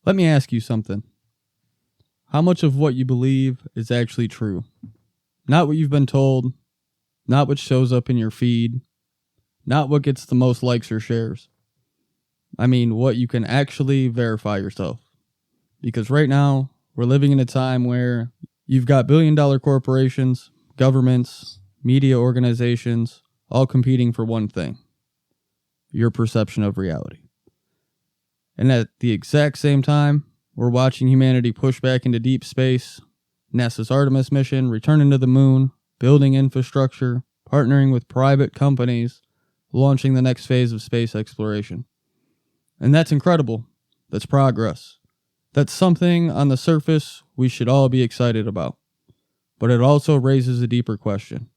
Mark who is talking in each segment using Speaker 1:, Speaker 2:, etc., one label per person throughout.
Speaker 1: Let me ask you something. How much of what you believe is actually true? Not what you've been told, not what shows up in your feed, not what gets the most likes or shares. I mean, what you can actually verify yourself. Because right now, we're living in a time where you've got billion-dollar corporations, governments, media organizations, all competing for one thing: your perception of reality. And at the exact same time, we're watching humanity push back into deep space, NASA's Artemis mission, returning to the moon, building infrastructure, partnering with private companies, launching the next phase of space exploration. And that's incredible. That's progress. That's something on the surface we should all be excited about. But it also raises a deeper question.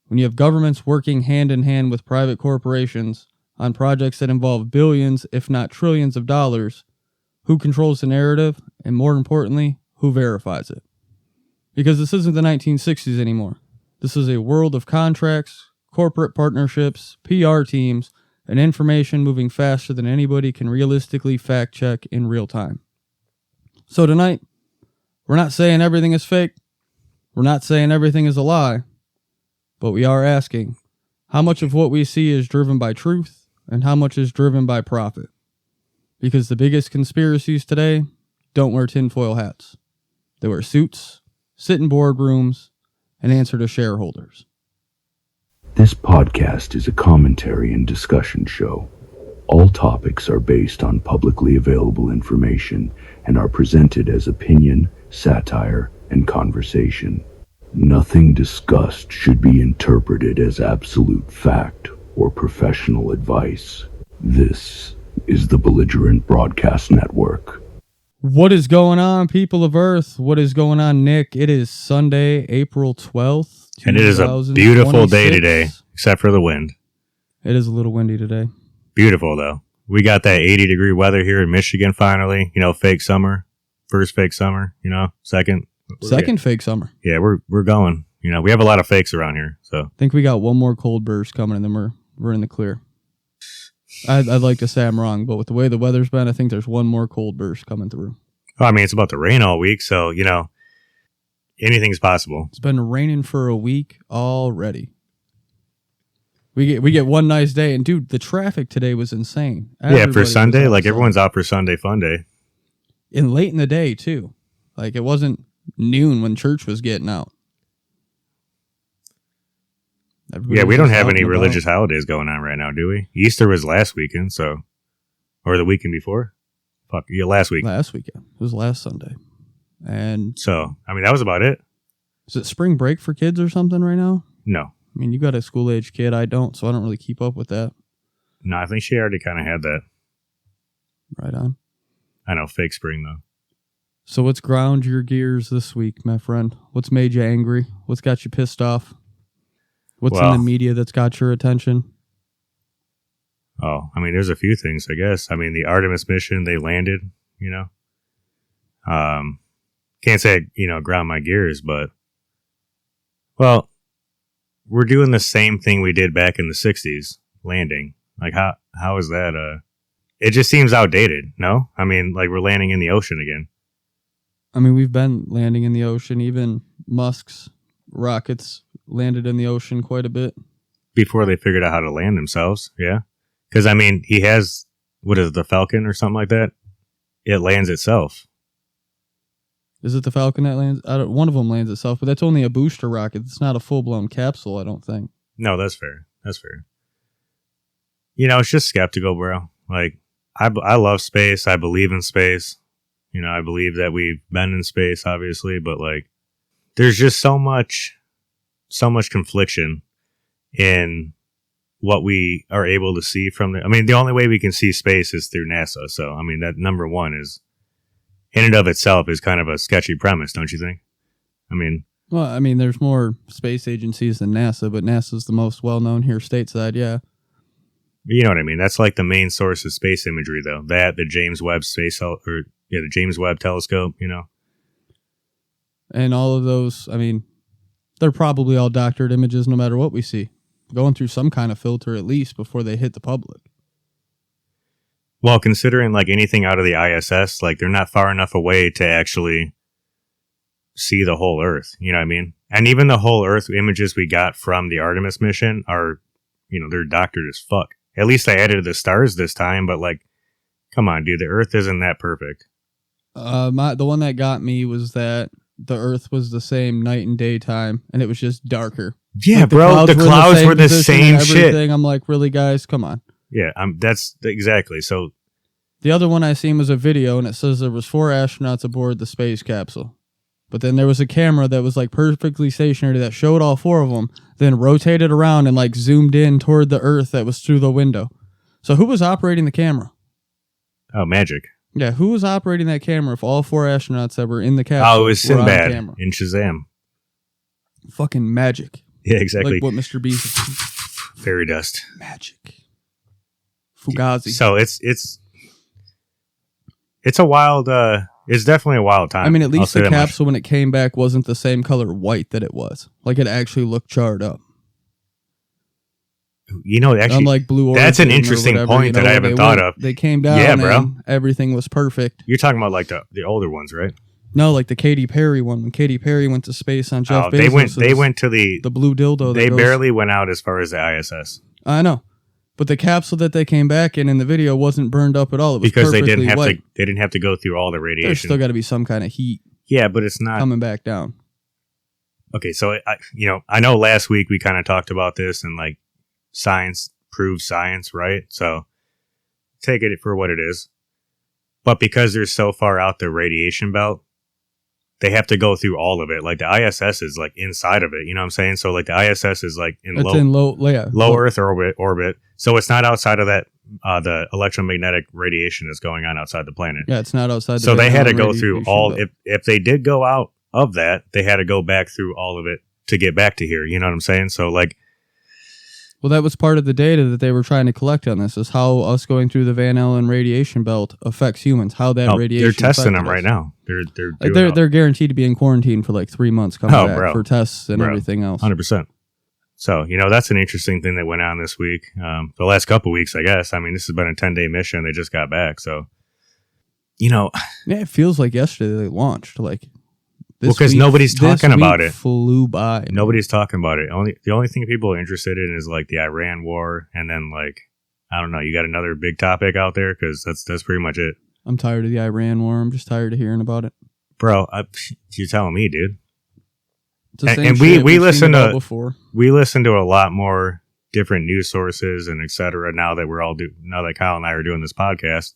Speaker 1: When you have governments working hand in hand with private corporations on projects that involve billions, if not trillions of dollars, who controls the narrative, and more importantly, who verifies it? Because this isn't the 1960s anymore. This is a world of contracts, corporate partnerships, PR teams, and information moving faster than anybody can realistically fact check in real time. So tonight, we're not saying everything is fake. We're not saying everything is a lie. But we are asking, how much of what we see is driven by truth, and how much is driven by profit? Because the biggest conspiracies today don't wear tinfoil hats. They wear suits, sit in boardrooms, and answer to shareholders.
Speaker 2: This podcast is a commentary and discussion show. All topics are based on publicly available information and are presented as opinion, satire, and conversation. Nothing discussed should be interpreted as absolute fact or professional advice. This is the Belligerent Broadcast Network.
Speaker 1: What is going on, people of Earth? What is going on, Nick? It is Sunday, April 12th,
Speaker 3: and it is a beautiful day today, except for the wind.
Speaker 1: It is a little windy today.
Speaker 3: Beautiful, though. We got that 80-degree weather here in Michigan finally. You know, fake summer. First fake summer, you know, second
Speaker 1: fake summer.
Speaker 3: Yeah, we're going. You know, we have a lot of fakes around here. So
Speaker 1: I think we got one more cold burst coming, and then we're in the clear. I'd like to say I'm wrong, but with the way the weather's been, I think there's one more cold burst coming through.
Speaker 3: Oh, I mean, it's about to rain all week, so, you know, anything's possible.
Speaker 1: It's been raining for a week already. We get one nice day, and dude, the traffic today was insane.
Speaker 3: Yeah, for Sunday, like everyone's out for Sunday fun day.
Speaker 1: And late in the day, too. Like, it wasn't noon when church was getting out.
Speaker 3: Yeah, we don't have any religious holidays going on right now, do we? Easter was last weekend, so... Or the weekend before? Fuck, yeah, last week.
Speaker 1: Last weekend. It was last Sunday. And...
Speaker 3: So, I mean, that was about it.
Speaker 1: Is it spring break for kids or something right now?
Speaker 3: No.
Speaker 1: I mean, you got a school-age kid. I don't, so I don't really keep up with that.
Speaker 3: No, I think she already kind of had that.
Speaker 1: Right on.
Speaker 3: I know, fake spring, though.
Speaker 1: So what's ground your gears this week, my friend? What's made you angry? What's got you pissed off? What's in the media that's got your attention?
Speaker 3: Oh, I mean, there's a few things, I guess. I mean, the Artemis mission, they landed, you know. Can't say, you know, ground my gears, but, well, we're doing the same thing we did back in the 60s, landing. Like, how is that? It just seems outdated, no? I mean, like, we're landing in the ocean again.
Speaker 1: I mean, we've been landing in the ocean. Even Musk's rockets landed in the ocean quite a bit.
Speaker 3: Before they figured out how to land themselves, yeah. Because, I mean, he has, what is it, the Falcon or something like that? It lands itself.
Speaker 1: Is it the Falcon that lands? One of them lands itself, but that's only a booster rocket. It's not a full-blown capsule, I don't think.
Speaker 3: No, that's fair. That's fair. You know, it's just skeptical, bro. Like, I love space. I believe in space. You know, I believe that we've been in space, obviously, but, like, there's just so much confliction in what we are able to see from I mean, the only way we can see space is through NASA. So, I mean, that number one is, in and of itself, is kind of a sketchy premise, don't you think? I mean...
Speaker 1: Well, I mean, there's more space agencies than NASA, but NASA's the most well-known here stateside, yeah.
Speaker 3: You know what I mean? That's like the main source of space imagery, though. That, the James Webb the James Webb telescope, you know?
Speaker 1: And all of those, I mean, they're probably all doctored images no matter what we see. Going through some kind of filter at least before they hit the public.
Speaker 3: Well, considering like anything out of the ISS, like they're not far enough away to actually see the whole Earth. You know what I mean? And even the whole Earth images we got from the Artemis mission are, they're doctored as fuck. At least I added the stars this time, but like, come on, dude, the Earth isn't that perfect.
Speaker 1: The one that got me was that the Earth was the same night and daytime, and it was just darker.
Speaker 3: Yeah, like bro, the clouds were the same shit.
Speaker 1: I'm like, really, guys? Come on.
Speaker 3: Yeah, that's exactly. So
Speaker 1: the other one I seen was a video, and it says there was 4 astronauts aboard the space capsule. But then there was a camera that was like perfectly stationary that showed all 4 of them, then rotated around and like zoomed in toward the Earth that was through the window. So who was operating the camera?
Speaker 3: Oh, magic.
Speaker 1: Yeah, who was operating that camera if all 4 astronauts that were in the capsule
Speaker 3: it was Sinbad in Shazam.
Speaker 1: Fucking magic.
Speaker 3: Yeah, exactly.
Speaker 1: Like what Mr. Beast.
Speaker 3: Fairy dust.
Speaker 1: Magic. Fugazi.
Speaker 3: So it's a wild, it's definitely a wild time.
Speaker 1: I mean, at least the capsule when it came back wasn't the same color white that it was. Like it actually looked charred up.
Speaker 3: Actually,
Speaker 1: unlike Blue Origin,
Speaker 3: that's an interesting point that I haven't thought of.
Speaker 1: They came down and everything was perfect.
Speaker 3: You're talking about like the older ones, right?
Speaker 1: No, like the Katy Perry one. When Katy Perry went to space on Jeff Bezos.
Speaker 3: They went to the
Speaker 1: blue dildo.
Speaker 3: They barely went out as far as the ISS.
Speaker 1: I know. But the capsule that they came back in the video wasn't burned up at all. It was
Speaker 3: because they didn't have
Speaker 1: white.
Speaker 3: They didn't have to go through all the radiation.
Speaker 1: There's still got to be some kind of heat.
Speaker 3: Yeah, but it's not
Speaker 1: coming back down.
Speaker 3: Okay, so I know last week we kind of talked about this and like science proves science, right? So take it for what it is. But because they're so far out the radiation belt, they have to go through all of it. Like the ISS is like inside of it. You know what I'm saying? So like the ISS is like in low Earth orbit. So it's not outside of that the electromagnetic radiation that's going on outside the planet.
Speaker 1: Yeah, it's not outside.
Speaker 3: So they had to go through all. If they did go out of that, they had to go back through all of it to get back to here. You know what I'm saying? So like.
Speaker 1: Well, that was part of the data that they were trying to collect on this, is how us going through the Van Allen radiation belt affects humans, how that radiation.
Speaker 3: They're testing them right now.
Speaker 1: They're guaranteed to be in quarantine for like 3 months coming back for tests and everything else.
Speaker 3: 100%. So, that's an interesting thing that went on this week. The last couple of weeks, I guess. I mean, this has been a 10-day mission. They just got back. So,
Speaker 1: Yeah, it feels like yesterday they launched. Like,
Speaker 3: because nobody's talking about it.
Speaker 1: Flew by.
Speaker 3: Nobody's talking about it. The only thing people are interested in is like the Iran war, and then like I don't know. You got another big topic out there because that's pretty much it.
Speaker 1: I'm tired of the Iran war. I'm just tired of hearing about it,
Speaker 3: bro. You're telling me, dude.
Speaker 1: And we listen
Speaker 3: to a lot more different news sources and etc. Now that Kyle and I are doing this podcast,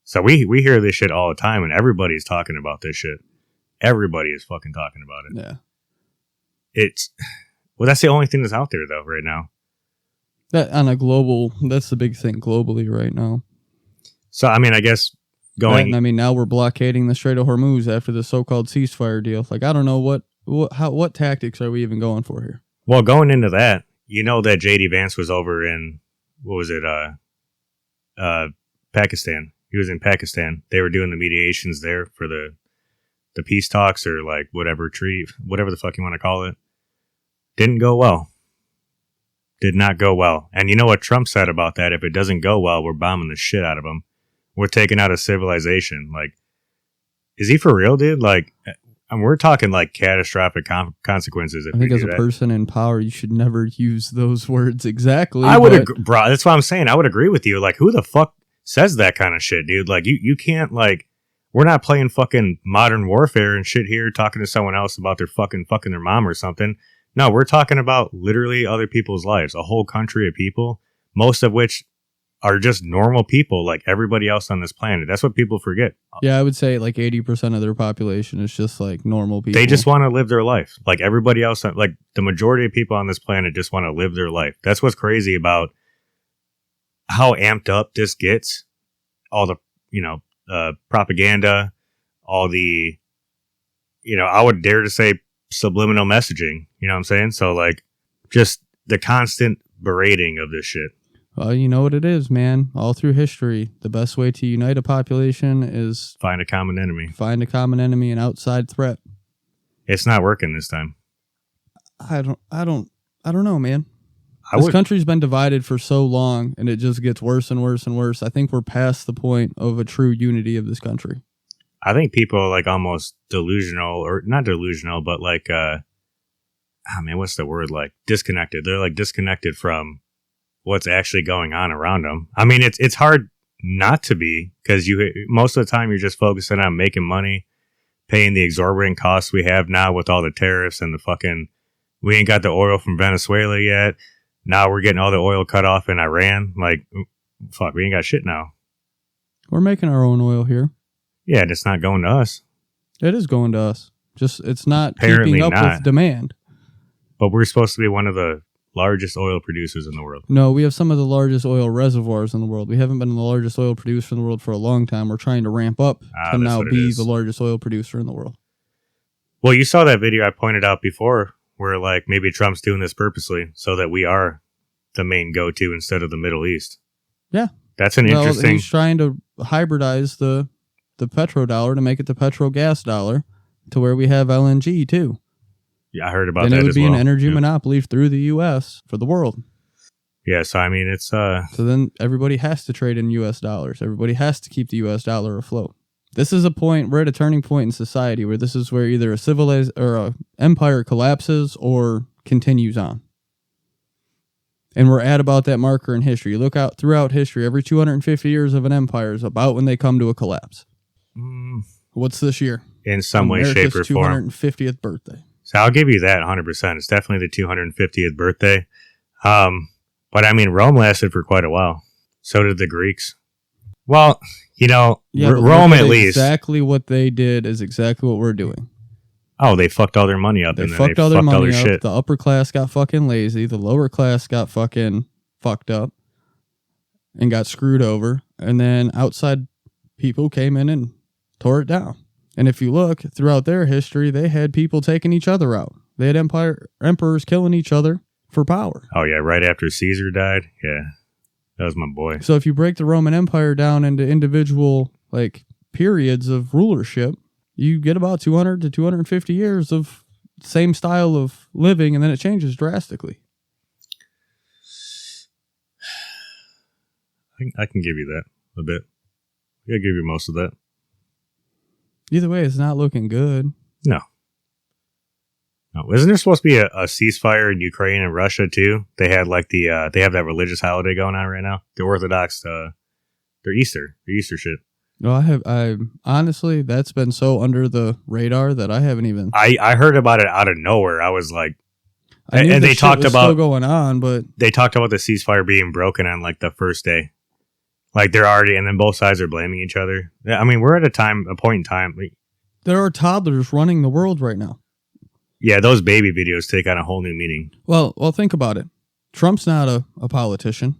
Speaker 3: so we hear this shit all the time, and everybody's talking about this shit. Everybody is fucking talking about it.
Speaker 1: Yeah.
Speaker 3: That's the only thing that's out there though right now.
Speaker 1: That's the big thing globally right now.
Speaker 3: So I mean, I guess
Speaker 1: now we're blockading the Strait of Hormuz after the so-called ceasefire deal. Like I don't know what tactics are we even going for here?
Speaker 3: Well, going into that, that JD Vance was over in Pakistan. He was in Pakistan. They were doing the mediations there for the peace talks or like whatever the fuck you want to call it. Didn't go well. Did not go well. And you know what Trump said about that? If it doesn't go well, we're bombing the shit out of them. We're taking out a civilization. Like, is he for real, dude? Like, we're talking like catastrophic consequences.
Speaker 1: I think as a person in power, you should never use those words exactly.
Speaker 3: I would agree, bro. That's what I'm saying. I would agree with you. Like, who the fuck says that kind of shit, dude? Like, you can't like. We're not playing fucking modern warfare and shit here, talking to someone else about their fucking their mom or something. No, we're talking about literally other people's lives, a whole country of people, most of which are just normal people like everybody else on this planet. That's what people forget.
Speaker 1: Yeah, I would say like 80% of their population is just like normal people.
Speaker 3: They just want to live their life. Like everybody else, like the majority of people on this planet just want to live their life. That's what's crazy about how amped up this gets. All the, propaganda, all the, I would dare to say subliminal messaging, you know what I'm saying? So like just the constant berating of this shit.
Speaker 1: Well, you know what it is, man. All through history, the best way to unite a population is
Speaker 3: find a common enemy.
Speaker 1: Find a common enemy, an outside threat.
Speaker 3: It's not working this time.
Speaker 1: I don't know, man. This country's been divided for so long, and it just gets worse and worse and worse. I think we're past the point of a true unity of this country.
Speaker 3: I think people are like almost delusional, or not delusional, but like, what's the word? Like disconnected. They're like disconnected from what's actually going on around them. I mean, it's hard not to be, because most of the time you're just focusing on making money, paying the exorbitant costs we have now with all the tariffs and the fucking, we ain't got the oil from Venezuela yet. Now we're getting all the oil cut off in Iran. Like, fuck, we ain't got shit now.
Speaker 1: We're making our own oil here.
Speaker 3: Yeah, and it's not going to us.
Speaker 1: It is going to us. Just, it's not
Speaker 3: Apparently
Speaker 1: keeping up
Speaker 3: not.
Speaker 1: with demand.
Speaker 3: But we're supposed to be one of the largest oil producers in the world.
Speaker 1: No, we have some of the largest oil reservoirs in the world. We haven't been the largest oil producer in the world for a long time. We're trying to ramp up to now be the largest oil producer in the world.
Speaker 3: Well, you saw that video I pointed out before where like maybe Trump's doing this purposely so that we are the main go-to instead of the Middle East.
Speaker 1: Yeah.
Speaker 3: That's an interesting...
Speaker 1: He's trying to hybridize the petrodollar to make it the petrogas dollar to where we have LNG too.
Speaker 3: Yeah, I heard about that as well.
Speaker 1: And it would be an energy monopoly through the U.S. for the world.
Speaker 3: Yeah, so I mean, it's... So
Speaker 1: then everybody has to trade in U.S. dollars. Everybody has to keep the U.S. dollar afloat. This is a point, we're at a turning point in society where this is where either a empire collapses or continues on. And we're at about that marker in history. You look out throughout history, every 250 years of an empire is about when they come to a collapse. What's this year?
Speaker 3: In some way, shape, or form.
Speaker 1: 250th birthday.
Speaker 3: So I'll give you that 100%. It's definitely the 250th birthday. But I mean, Rome lasted for quite a while. So did the Greeks. Well, you know, Rome at least.
Speaker 1: Exactly what they did is exactly what we're doing.
Speaker 3: Oh, they fucked all their money up.
Speaker 1: They fucked all their money up. Shit. The upper class got fucking lazy. The lower class got fucking fucked up and got screwed over. And then outside people came in and tore it down. And if you look throughout their history, they had people taking each other out. They had emperors killing each other for power.
Speaker 3: Oh, yeah. Right after Caesar died. Yeah. That was my boy.
Speaker 1: So if you break the Roman Empire down into individual like periods of rulership, you get about 200 to 250 years of same style of living, and then it changes drastically.
Speaker 3: I can give you that a bit. I give you most of that.
Speaker 1: Either way, it's not looking good.
Speaker 3: No. Isn't there supposed to be a ceasefire in Ukraine and Russia too? They had like they have that religious holiday going on right now. The Orthodox, their Easter shit.
Speaker 1: No, I honestly, that's been so under the radar that I haven't even.
Speaker 3: I heard about it out of nowhere. I was like,
Speaker 1: I knew they talked about still going on, but
Speaker 3: they talked about the ceasefire being broken on like the first day. Like they're already, and then both sides are blaming each other. I mean, we're at a point in time.
Speaker 1: There are toddlers running the world right now.
Speaker 3: Yeah, those baby videos take on a whole new meaning.
Speaker 1: Well, think about it. Trump's not a politician.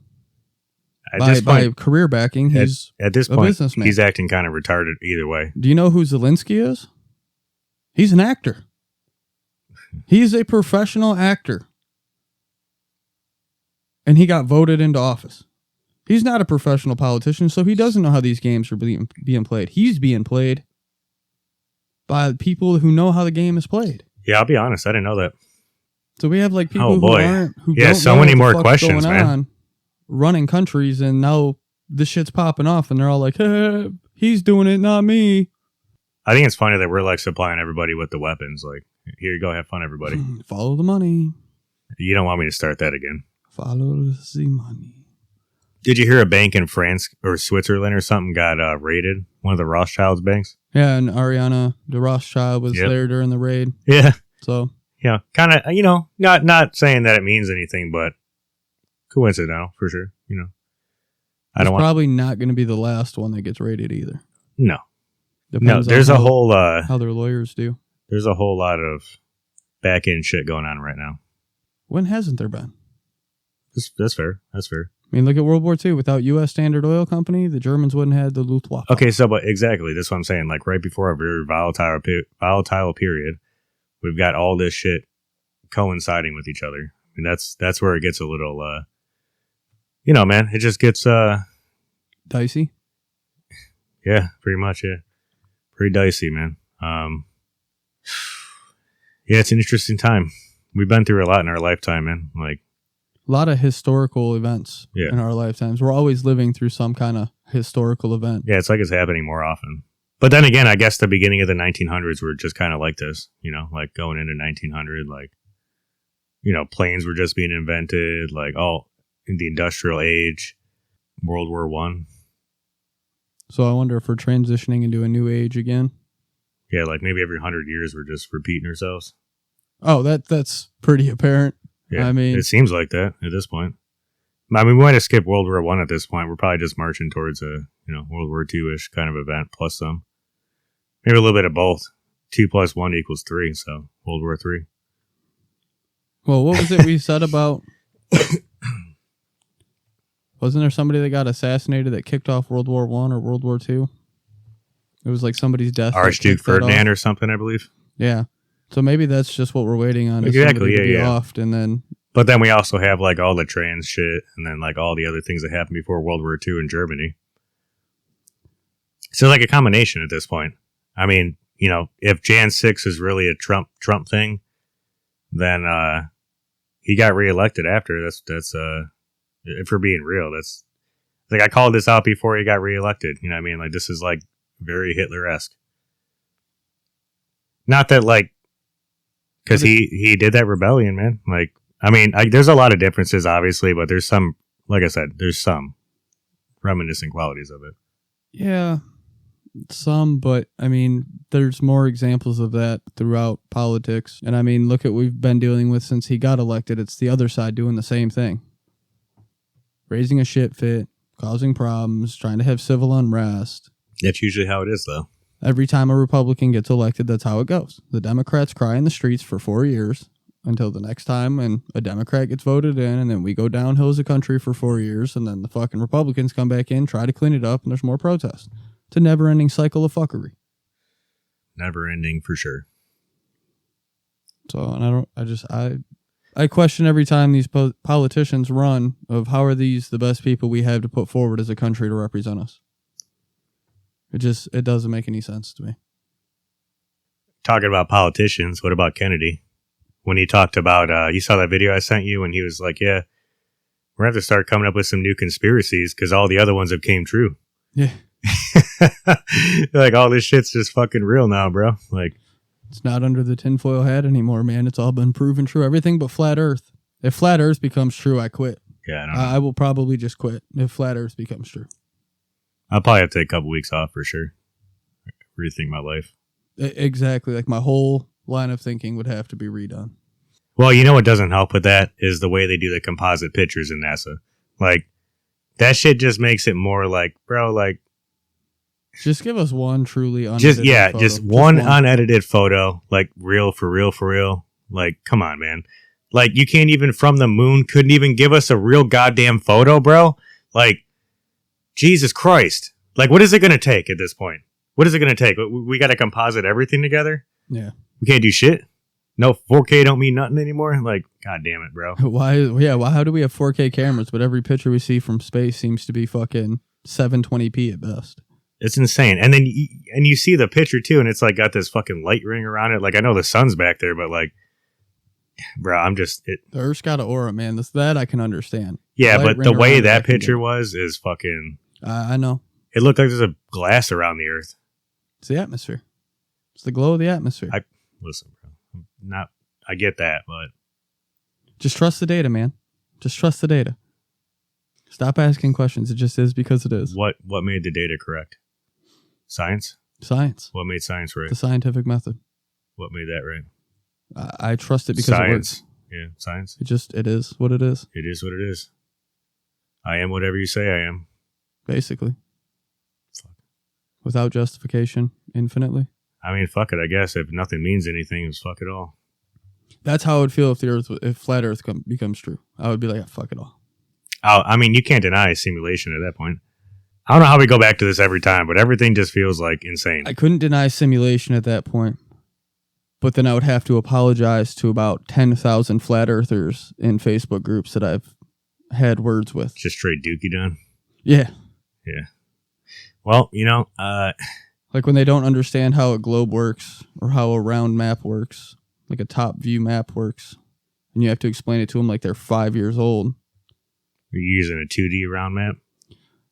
Speaker 1: By career backing, he's
Speaker 3: at this point, businessman. He's acting kind of retarded either way.
Speaker 1: Do you know who Zelensky is? He's an actor. He's a professional actor. And he got voted into office. He's not a professional politician, so he doesn't know how these games are being played. He's being played by people who know how the game is played.
Speaker 3: Yeah, I'll be honest. I didn't know that.
Speaker 1: So we have like people who don't
Speaker 3: so
Speaker 1: know
Speaker 3: many more
Speaker 1: what
Speaker 3: questions, man.
Speaker 1: On, running countries, and now this shit's popping off, and they're all like, hey, he's doing it, not me.
Speaker 3: I think it's funny that we're like supplying everybody with the weapons. Like, here you go, have fun, everybody.
Speaker 1: Follow the money.
Speaker 3: You don't want me to start that again.
Speaker 1: Follow the money.
Speaker 3: Did you hear a bank in France or Switzerland or something got raided? One of the Rothschild's banks?
Speaker 1: Yeah, and Ariana de Rothschild was there during the raid.
Speaker 3: Yeah.
Speaker 1: So.
Speaker 3: Yeah, kind of, not saying that it means anything, but coincidental for sure.
Speaker 1: It's probably not going to be the last one that gets raided either.
Speaker 3: No.
Speaker 1: Depends
Speaker 3: there's
Speaker 1: on
Speaker 3: a whole...
Speaker 1: how their lawyers do.
Speaker 3: There's a whole lot of back-end shit going on right now.
Speaker 1: When hasn't there been?
Speaker 3: That's fair. That's fair.
Speaker 1: I mean, look at World War II. Without U.S. Standard Oil Company, the Germans wouldn't have the Luftwaffe.
Speaker 3: Okay, so but exactly, that's what I'm saying. Like right before a very volatile period, we've got all this shit coinciding with each other. I mean, that's where it gets a little, man, it just gets
Speaker 1: dicey.
Speaker 3: Yeah, pretty much. Yeah, pretty dicey, man. Yeah, it's an interesting time. We've been through a lot in our lifetime, man. Like.
Speaker 1: A lot of historical events
Speaker 3: Yeah.
Speaker 1: in our lifetimes. We're always living through some kind of historical event.
Speaker 3: Yeah, it's like it's happening more often. But then again, I guess the beginning of the 1900s were just kind of like this, like going into 1900, like, planes were just being invented, like all in the industrial age, World War One.
Speaker 1: So I wonder if we're transitioning into a new age again.
Speaker 3: Yeah, like maybe every 100 years we're just repeating ourselves.
Speaker 1: Oh, that's pretty apparent.
Speaker 3: Yeah,
Speaker 1: I mean,
Speaker 3: it seems like that at this point. I mean, we might have skipped World War One at this point. We're probably just marching towards a World War II-ish kind of event plus some. Maybe a little bit of both. 2 + 1 = 3, so World War III.
Speaker 1: Well, what was it we said about... Wasn't there somebody that got assassinated that kicked off World War I or World War II? It was like somebody's death.
Speaker 3: Archduke Ferdinand or something, I believe.
Speaker 1: Yeah. So maybe that's just what we're waiting on.
Speaker 3: Exactly,
Speaker 1: to be
Speaker 3: yeah.
Speaker 1: offed, and then...
Speaker 3: But then we also have like all the trans shit and then like all the other things that happened before World War II in Germany. So like a combination at this point. I mean, if Jan 6 is really a Trump thing, then he got reelected after. That's if we're being real, that's like I called this out before he got reelected. You know what I mean? Like this is like very Hitler-esque. Not that like because he did that rebellion, man. Like I mean, there's a lot of differences, obviously, but there's some, like I said, there's some reminiscent qualities of it.
Speaker 1: Yeah, some, but I mean, there's more examples of that throughout politics. And I mean, look at what we've been dealing with since he got elected. It's the other side doing the same thing. Raising a shit fit, causing problems, trying to have civil unrest.
Speaker 3: That's usually how it is, though.
Speaker 1: Every time a Republican gets elected, that's how it goes. The Democrats cry in the streets for 4 years until the next time when a Democrat gets voted in, and then we go downhill as a country for 4 years, and then the fucking Republicans come back in, try to clean it up, and there's more protests. It's a never-ending cycle of fuckery.
Speaker 3: Never ending for sure.
Speaker 1: So, and I question every time these politicians run of how are these the best people we have to put forward as a country to represent us. It doesn't make any sense to me.
Speaker 3: Talking about politicians, what about Kennedy? When he talked about, you saw that video I sent you when he was like, yeah, we're going to have to start coming up with some new conspiracies because all the other ones have came true.
Speaker 1: Yeah.
Speaker 3: Like, all this shit's just fucking real now, bro. Like,
Speaker 1: it's not under the tinfoil hat anymore, man. It's all been proven true. Everything but flat earth. If flat earth becomes true, I quit.
Speaker 3: Yeah, I don't know.
Speaker 1: I will probably just quit if flat earth becomes true.
Speaker 3: I'll probably have to take a couple weeks off for sure. Rethink my life.
Speaker 1: Exactly. Like my whole line of thinking would have to be redone.
Speaker 3: Well, you know what doesn't help with that is the way they do the composite pictures in NASA. Like, that shit just makes it more like, bro, like...
Speaker 1: Just give us one truly unedited photo.
Speaker 3: Just one unedited photo. Like, real, for real. Like, come on, man. Like, you can't even, from the moon, couldn't even give us a real goddamn photo, bro? Like, Jesus Christ. Like, what is it going to take at this point? What is it going to take? We got to composite everything together?
Speaker 1: Yeah.
Speaker 3: We can't do shit? No, 4K don't mean nothing anymore? Like, god damn it, bro.
Speaker 1: How do we have 4K cameras, but every picture we see from space seems to be fucking 720p at best?
Speaker 3: It's insane. And then you see the picture, too, and it's like got this fucking light ring around it. Like, I know the sun's back there, but like, bro, The
Speaker 1: Earth's got an aura, man. That I can understand.
Speaker 3: Yeah, but the way that picture was is fucking...
Speaker 1: I know.
Speaker 3: It looked like there's a glass around the Earth.
Speaker 1: It's the atmosphere. It's the glow of the atmosphere.
Speaker 3: Listen, bro. I get that, but...
Speaker 1: Just trust the data, man. Just trust the data. Stop asking questions. It just is because it is.
Speaker 3: What made the data correct? Science?
Speaker 1: Science.
Speaker 3: What made science right?
Speaker 1: The scientific method.
Speaker 3: What made that right?
Speaker 1: I trust it because
Speaker 3: science.
Speaker 1: It works.
Speaker 3: Yeah, science.
Speaker 1: It is what it is.
Speaker 3: It is what it is. I am whatever you say I am.
Speaker 1: Basically. Fuck. Without justification, infinitely.
Speaker 3: I mean, fuck it, I guess. If nothing means anything, it's fuck it all.
Speaker 1: That's how I would feel if flat Earth becomes true. I would be like, fuck it all.
Speaker 3: I mean, you can't deny simulation at that point. I don't know how we go back to this every time, but everything just feels like insane.
Speaker 1: I couldn't deny simulation at that point. But then I would have to apologize to about 10,000 flat earthers in Facebook groups that I've had words with.
Speaker 3: Just straight dookie done?
Speaker 1: Yeah.
Speaker 3: Yeah. Well,
Speaker 1: like when they don't understand how a globe works or how a round map works, like a top view map works, and you have to explain it to them like they're 5 years old.
Speaker 3: Are you using a 2D round map?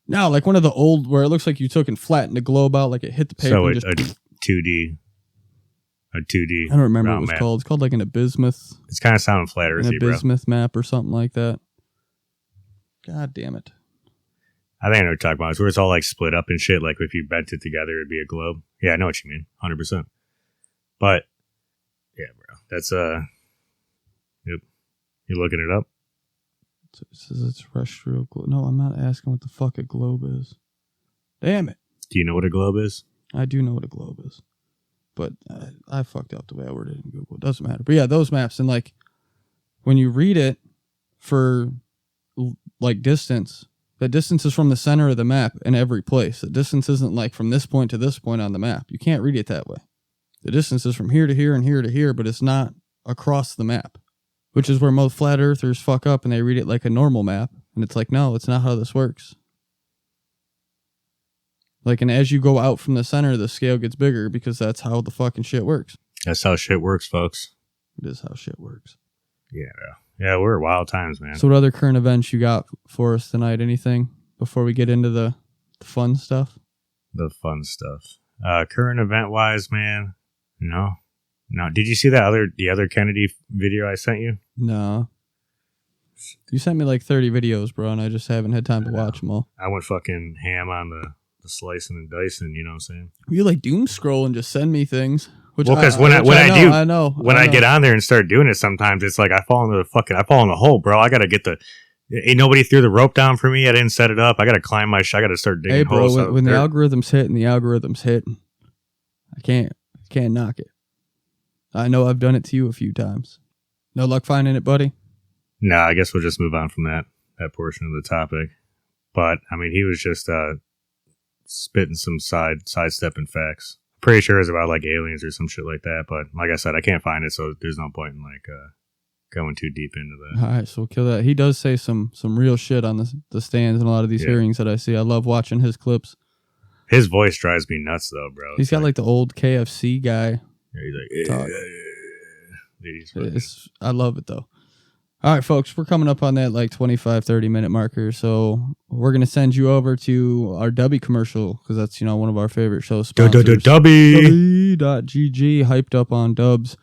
Speaker 1: No, like one of the old where it looks like you took and flattened the globe out, like it hit the paper.
Speaker 3: So
Speaker 1: and
Speaker 3: a
Speaker 1: just
Speaker 3: 2D. A 2D.
Speaker 1: I don't remember what it was
Speaker 3: map.
Speaker 1: called. It's called like an abysmith.
Speaker 3: It's kind of sounding flat earthy, bro.
Speaker 1: Abysmith map or something like that. God damn it.
Speaker 3: I think I know what you're talking about. It's where it's all like split up and shit. Like if you bent it together, it'd be a globe. Yeah, I know what you mean. 100%. But yeah, bro. That's yep. You looking it up?
Speaker 1: So it says it's terrestrial globe. No, I'm not asking what the fuck a globe is. Damn it.
Speaker 3: Do you know what a globe is?
Speaker 1: I do know what a globe is. But I fucked up the way I worded it in Google. It doesn't matter. But yeah, those maps. And like when you read it for like distance, the distance is from the center of the map in every place. The distance isn't like from this point to this point on the map. You can't read it that way. The distance is from here to here and here to here, but it's not across the map, which is where most flat earthers fuck up and they read it like a normal map. And it's like, no, it's not how this works. Like, and as you go out from the center, the scale gets bigger because that's how the fucking shit works.
Speaker 3: That's how shit works, folks.
Speaker 1: It is how shit works.
Speaker 3: Yeah. Yeah, we're at wild times, man.
Speaker 1: So what other current events you got for us tonight? Anything before we get into the fun stuff?
Speaker 3: The fun stuff. Current event wise, man. No. Did you see the other Kennedy video I sent you?
Speaker 1: No. You sent me like 30 videos, bro, and I just haven't had time to watch them all.
Speaker 3: I went fucking ham on the slicing and dicing, you know what I'm saying?
Speaker 1: You like doom scroll and just send me things.
Speaker 3: Well, because when I get on there and start doing it, sometimes it's like I fall in the hole, bro. I gotta get ain't nobody threw the rope down for me. I didn't set it up. I gotta climb I gotta start digging holes.
Speaker 1: Hey, bro, when the algorithms hit, I can't knock it. I know I've done it to you a few times. No luck finding it, buddy?
Speaker 3: Nah, I guess we'll just move on from that portion of the topic. But I mean, he was just spitting some sidestepping facts. Pretty sure it's about like aliens or some shit like that, but like I said, I can't find it, so there's no point in like going too deep into that.
Speaker 1: All right, so we'll kill that. He does say some real shit on the stands in a lot of these hearings that I see. I love watching his clips.
Speaker 3: His voice drives me nuts, though, bro.
Speaker 1: He's got like the old KFC guy.
Speaker 3: Yeah, he's like,
Speaker 1: I love it though. All right, folks, we're coming up on that like 25, 30-minute marker. So we're going to send you over to our Dubby commercial because that's, one of our favorite show sponsors.
Speaker 3: Dubby.gg,
Speaker 1: hyped up on dubs.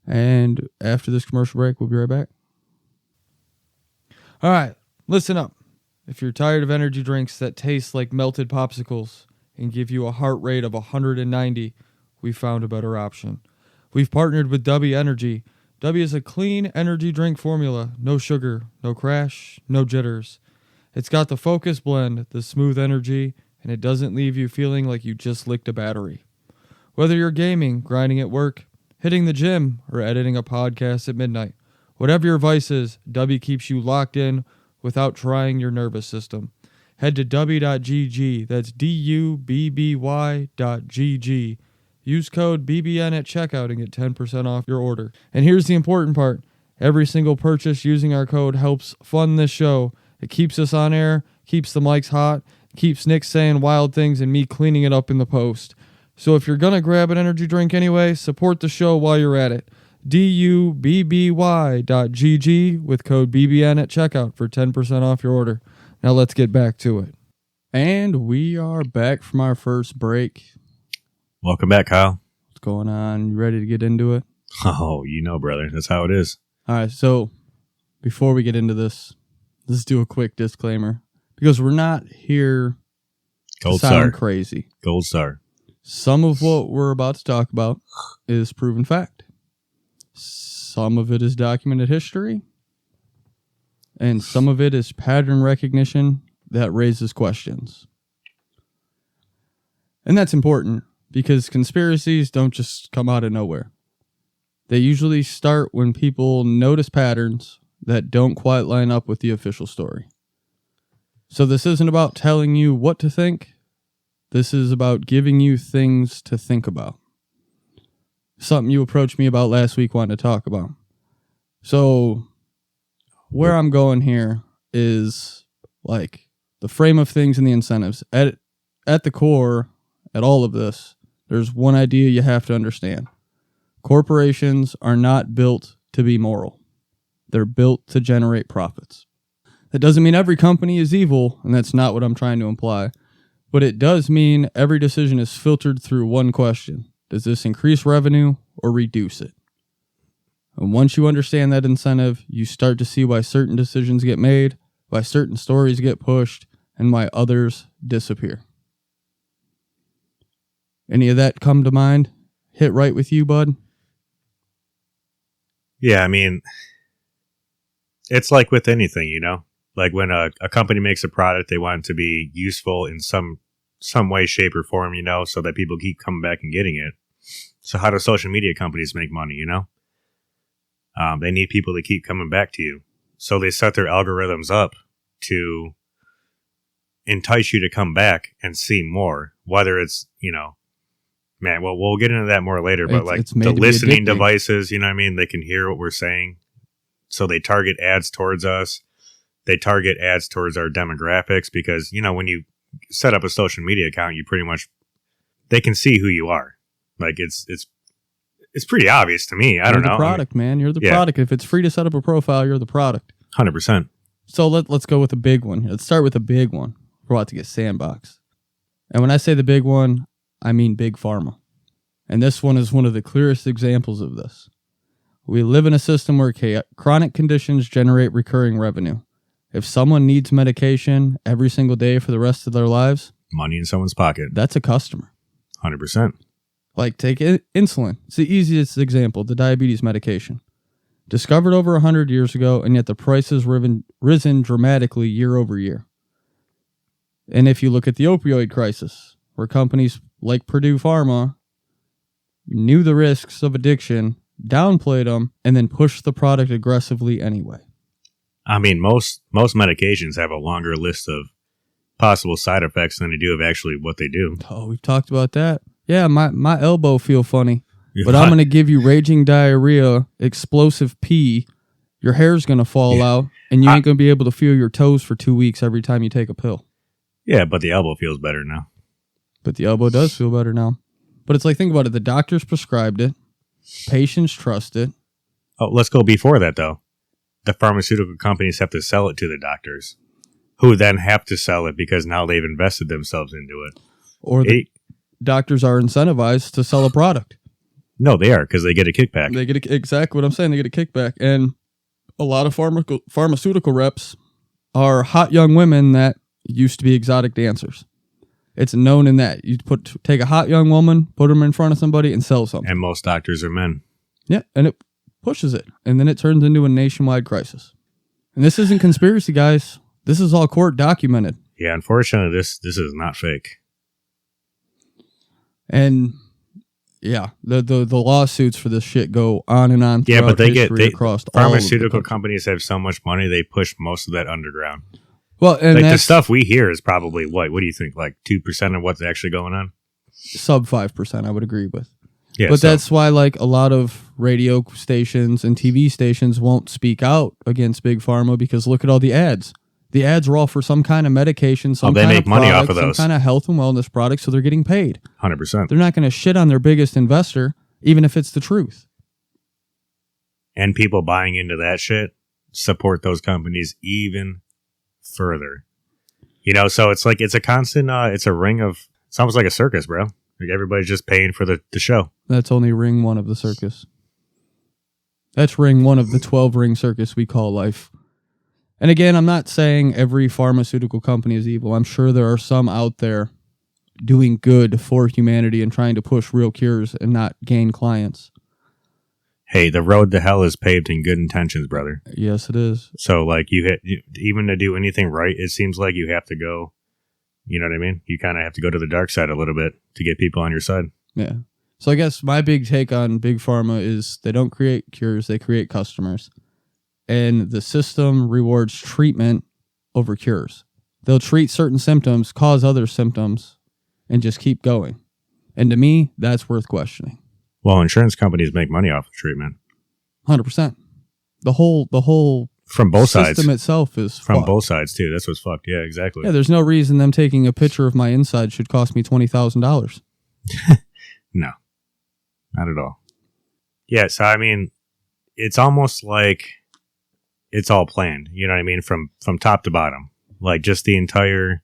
Speaker 1: And after this commercial break, we'll be right back. All right, listen up. If you're tired of energy drinks that taste like melted popsicles and give you a heart rate of 190, we found a better option. We've partnered with Dubby Energy. Dubby is a clean energy drink formula. No sugar, no crash, no jitters. It's got the focus blend, the smooth energy, and it doesn't leave you feeling like you just licked a battery. Whether you're gaming, grinding at work, hitting the gym, or editing a podcast at midnight, whatever your vice is, Dubby keeps you locked in without trying your nervous system. Head to dubby.gg. That's DUBBY.gg. Use code BBN at checkout and get 10% off your order. And here's the important part. Every single purchase using our code helps fund this show. It keeps us on air, keeps the mics hot, keeps Nick saying wild things and me cleaning it up in the post. So if you're going to grab an energy drink anyway, support the show while you're at it. DUBBY.gg with code BBN at checkout for 10% off your order. Now let's get back to it. And we are back from our first break.
Speaker 3: Welcome back, Kyle.
Speaker 1: What's going on? You ready to get into it?
Speaker 3: Oh, brother. That's how it is.
Speaker 1: All right, so before we get into this, let's do a quick disclaimer. Because we're not here to sound crazy.
Speaker 3: Gold star.
Speaker 1: Some of what we're about to talk about is proven fact. Some of it is documented history. And some of it is pattern recognition that raises questions. And that's important. Because conspiracies don't just come out of nowhere. They usually start when people notice patterns that don't quite line up with the official story. So this isn't about telling you what to think. This is about giving you things to think about. Something you approached me about last week wanting to talk about. So where I'm going here is like the frame of things and the incentives. At the core, at all of this, there's one idea you have to understand. Corporations are not built to be moral. They're built to generate profits. That doesn't mean every company is evil, and that's not what I'm trying to imply. But it does mean every decision is filtered through one question. Does this increase revenue or reduce it? And once you understand that incentive, you start to see why certain decisions get made, why certain stories get pushed, and why others disappear. Any of that come to mind? Hit right with you, bud?
Speaker 3: Yeah, I mean, it's like with anything, Like when a company makes a product, they want it to be useful in some way, shape, or form, so that people keep coming back and getting it. So how do social media companies make money, They need people to keep coming back to you. So they set their algorithms up to entice you to come back and see more, whether it's, man, well, we'll get into that more later, but like the listening devices, they can hear what we're saying. So they target ads towards us. They target ads towards our demographics because, when you set up a social media account, you pretty much, they can see who you are. Like it's pretty obvious to me. I don't know.
Speaker 1: You're the product, man. You're the product. If it's free to set up a profile, you're the product.
Speaker 3: 100%.
Speaker 1: So let's go with the big one. Let's start with the big one. We're about to get sandboxed. And when I say the big one, I mean big pharma. And this one is one of the clearest examples of this. We live in a system where chronic conditions generate recurring revenue. If someone needs medication every single day for the rest of their lives,
Speaker 3: money in someone's pocket.
Speaker 1: That's a customer.
Speaker 3: 100%.
Speaker 1: Like take insulin. It's the easiest example, the diabetes medication. Discovered over 100 years ago, and yet the price has risen dramatically year over year. And if you look at the opioid crisis, where companies like Purdue Pharma knew the risks of addiction, downplayed them, and then pushed the product aggressively anyway.
Speaker 3: I mean, most medications have a longer list of possible side effects than they do of actually what they do.
Speaker 1: Oh, we've talked about that. Yeah, my elbow feel funny, but I'm going to give you raging diarrhea, explosive pee, your hair's going to fall out, and you ain't going to be able to feel your toes for 2 weeks every time you take a pill.
Speaker 3: Yeah, but the elbow feels better now.
Speaker 1: But the elbow does feel better now. But it's like, think about it. The doctors prescribed it. Patients trust it.
Speaker 3: Oh, let's go before that, though. The pharmaceutical companies have to sell it to the doctors, who then have to sell it because now they've invested themselves into it.
Speaker 1: Or the doctors are incentivized to sell a product.
Speaker 3: No, they are, because they get a kickback.
Speaker 1: They get exactly what I'm saying. They get a kickback. And a lot of pharmaceutical reps are hot young women that used to be exotic dancers. It's known in that. You take a hot young woman, put them in front of somebody, and sell something.
Speaker 3: And most doctors are men.
Speaker 1: Yeah, and it pushes it. And then it turns into a nationwide crisis. And this isn't conspiracy, guys. This is all court documented.
Speaker 3: Yeah, unfortunately, this is not fake.
Speaker 1: And yeah, the lawsuits for this shit go on and on.
Speaker 3: Yeah, but they
Speaker 1: across
Speaker 3: pharmaceutical companies have so much money, they push most of that underground.
Speaker 1: Well, and
Speaker 3: like the stuff we hear is probably what do you think? Like 2% of what's actually going on?
Speaker 1: Sub 5%, I would agree with.
Speaker 3: Yeah,
Speaker 1: but that's why like a lot of radio stations and TV stations won't speak out against Big Pharma because look at all the ads. The ads are all for some kind of medication, some
Speaker 3: they
Speaker 1: kind
Speaker 3: make
Speaker 1: of product,
Speaker 3: money off of those.
Speaker 1: some kind of health and wellness product, so they're getting paid.
Speaker 3: 100%.
Speaker 1: They're not going to shit on their biggest investor, even if it's the truth.
Speaker 3: And people buying into that shit support those companies even further. So it's like it's a constant, it's a ring of, it's almost like a circus, bro. Like everybody's just paying for the show.
Speaker 1: That's only ring one of the circus. That's ring one of the 12 ring circus we call life. And again, I'm not saying every pharmaceutical company is evil. I'm sure there are some out there doing good for humanity and trying to push real cures and not gain clients.
Speaker 3: Hey, the road to hell is paved in good intentions, brother.
Speaker 1: Yes, it is.
Speaker 3: So, like, even to do anything right, it seems like you have to go, you know what I mean? You kind of have to go to the dark side a little bit to get people on your side.
Speaker 1: Yeah. So I guess my big take on Big Pharma is they don't create cures, they create customers. And the system rewards treatment over cures. They'll treat certain symptoms, cause other symptoms, and just keep going. And to me, that's worth questioning.
Speaker 3: Well, insurance companies make money off of treatment.
Speaker 1: 100%. The whole
Speaker 3: from both sides.
Speaker 1: System itself is
Speaker 3: from
Speaker 1: fucked.
Speaker 3: Both sides too. That's what's fucked. Yeah, exactly.
Speaker 1: Yeah, there's no reason them taking a picture of my inside should cost me $20,000.
Speaker 3: No, not at all. Yeah, so I mean, it's almost like it's all planned. You know what I mean? From top to bottom, like just the entire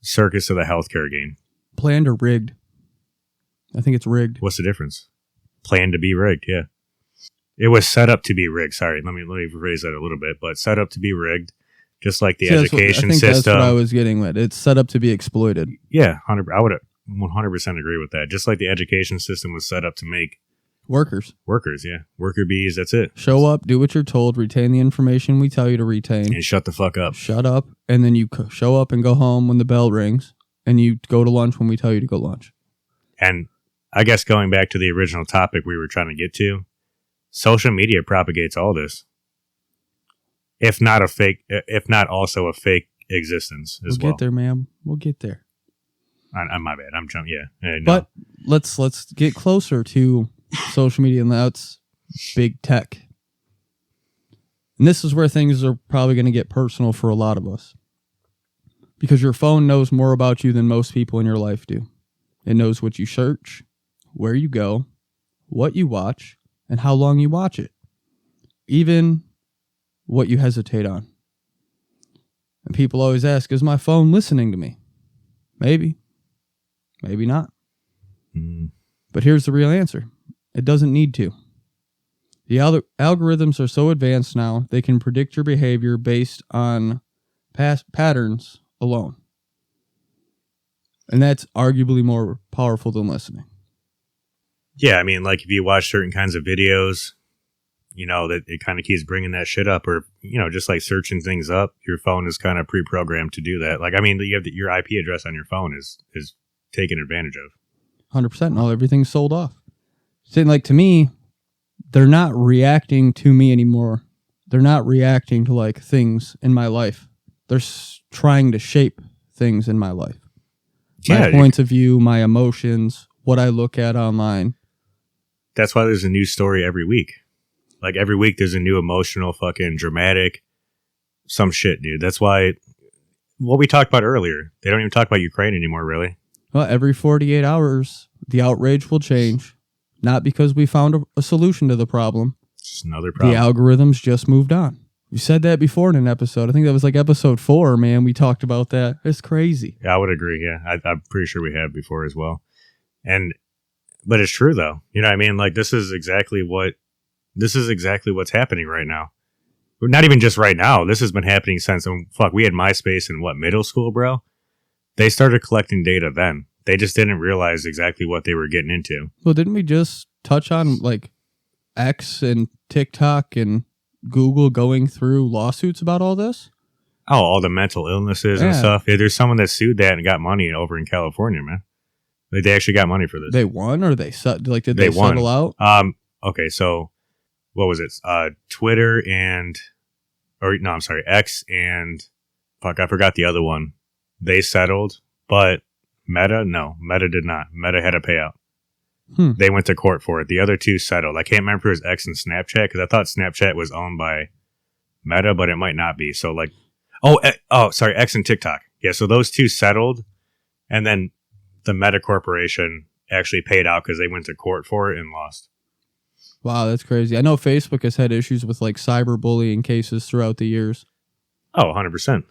Speaker 3: circus of the healthcare game.
Speaker 1: Planned or rigged? I think it's rigged.
Speaker 3: What's the difference? Planned to be rigged, yeah. It was set up to be rigged. Sorry, let me rephrase that a little bit. But set up to be rigged, just like the education system.
Speaker 1: That's what I was getting at. It's set up to be exploited.
Speaker 3: Yeah, I would 100% agree with that. Just like the education system was set up to make
Speaker 1: workers,
Speaker 3: yeah, worker bees. That's it.
Speaker 1: Show up, do what you're told, retain the information we tell you to retain,
Speaker 3: and shut the fuck up.
Speaker 1: Shut up, and then you show up and go home when the bell rings, and you go to lunch when we tell you to go lunch. And
Speaker 3: I guess going back to the original topic we were trying to get to, social media propagates all this. If not also a fake existence as well.
Speaker 1: We'll get there, ma'am. We'll get there.
Speaker 3: My bad. I'm jumping. Yeah. No.
Speaker 1: But let's get closer to social media, and that's big tech. And this is where things are probably going to get personal for a lot of us. Because your phone knows more about you than most people in your life do. It knows what you search, where you go, what you watch, and how long you watch it. Even what you hesitate on. And people always ask, is my phone listening to me? Maybe. Maybe not. But here's the real answer. It doesn't need to. The algorithms are so advanced now, they can predict your behavior based on past patterns alone. And that's arguably more powerful than listening.
Speaker 3: Yeah, I mean, like if you watch certain kinds of videos, you know, that it kind of keeps bringing that shit up, or, you know, just like searching things up, your phone is kind of pre-programmed to do that. Like, I mean, you have your IP address on your phone is taken advantage of.
Speaker 1: 100%. Now everything's sold off. Saying, like, to me, they're not reacting to me anymore. They're not reacting to like things in my life. They're trying to shape things in my life. My points of view, my emotions, what I look at online.
Speaker 3: That's why there's a new story every week. Like every week there's a new emotional, fucking dramatic, some shit, dude. That's why what we talked about earlier, they don't even talk about Ukraine anymore, really.
Speaker 1: Well, every 48 hours, the outrage will change. Not because we found a solution to the problem.
Speaker 3: Just another problem.
Speaker 1: The algorithms just moved on. You said that before in an episode. I think that was like episode 4, man. We talked about that. It's crazy.
Speaker 3: Yeah, I would agree. Yeah, I'm pretty sure we have before as well. But it's true though. You know what I mean? Like this is exactly what's happening right now. Not even just right now. This has been happening since we had MySpace in middle school, bro. They started collecting data then. They just didn't realize exactly what they were getting into.
Speaker 1: Well, didn't we just touch on like X and TikTok and Google going through lawsuits about all this?
Speaker 3: Oh, all the mental illnesses and stuff. Yeah, there's someone that sued that and got money over in California, man. Like, they actually got money for this.
Speaker 1: They won, or did they settle out?
Speaker 3: Okay, so what was it? Twitter X and I forgot the other one. They settled, but Meta did not. Meta had a payout. They went to court for it. The other two settled. I can't remember if it was X and Snapchat, because I thought Snapchat was owned by Meta, but it might not be. So like, X and TikTok. Yeah, so those two settled, and then the Meta Corporation actually paid out because they went to court for it and lost.
Speaker 1: Wow, that's crazy. I know Facebook has had issues with like cyberbullying cases throughout the years.
Speaker 3: Oh, 100%.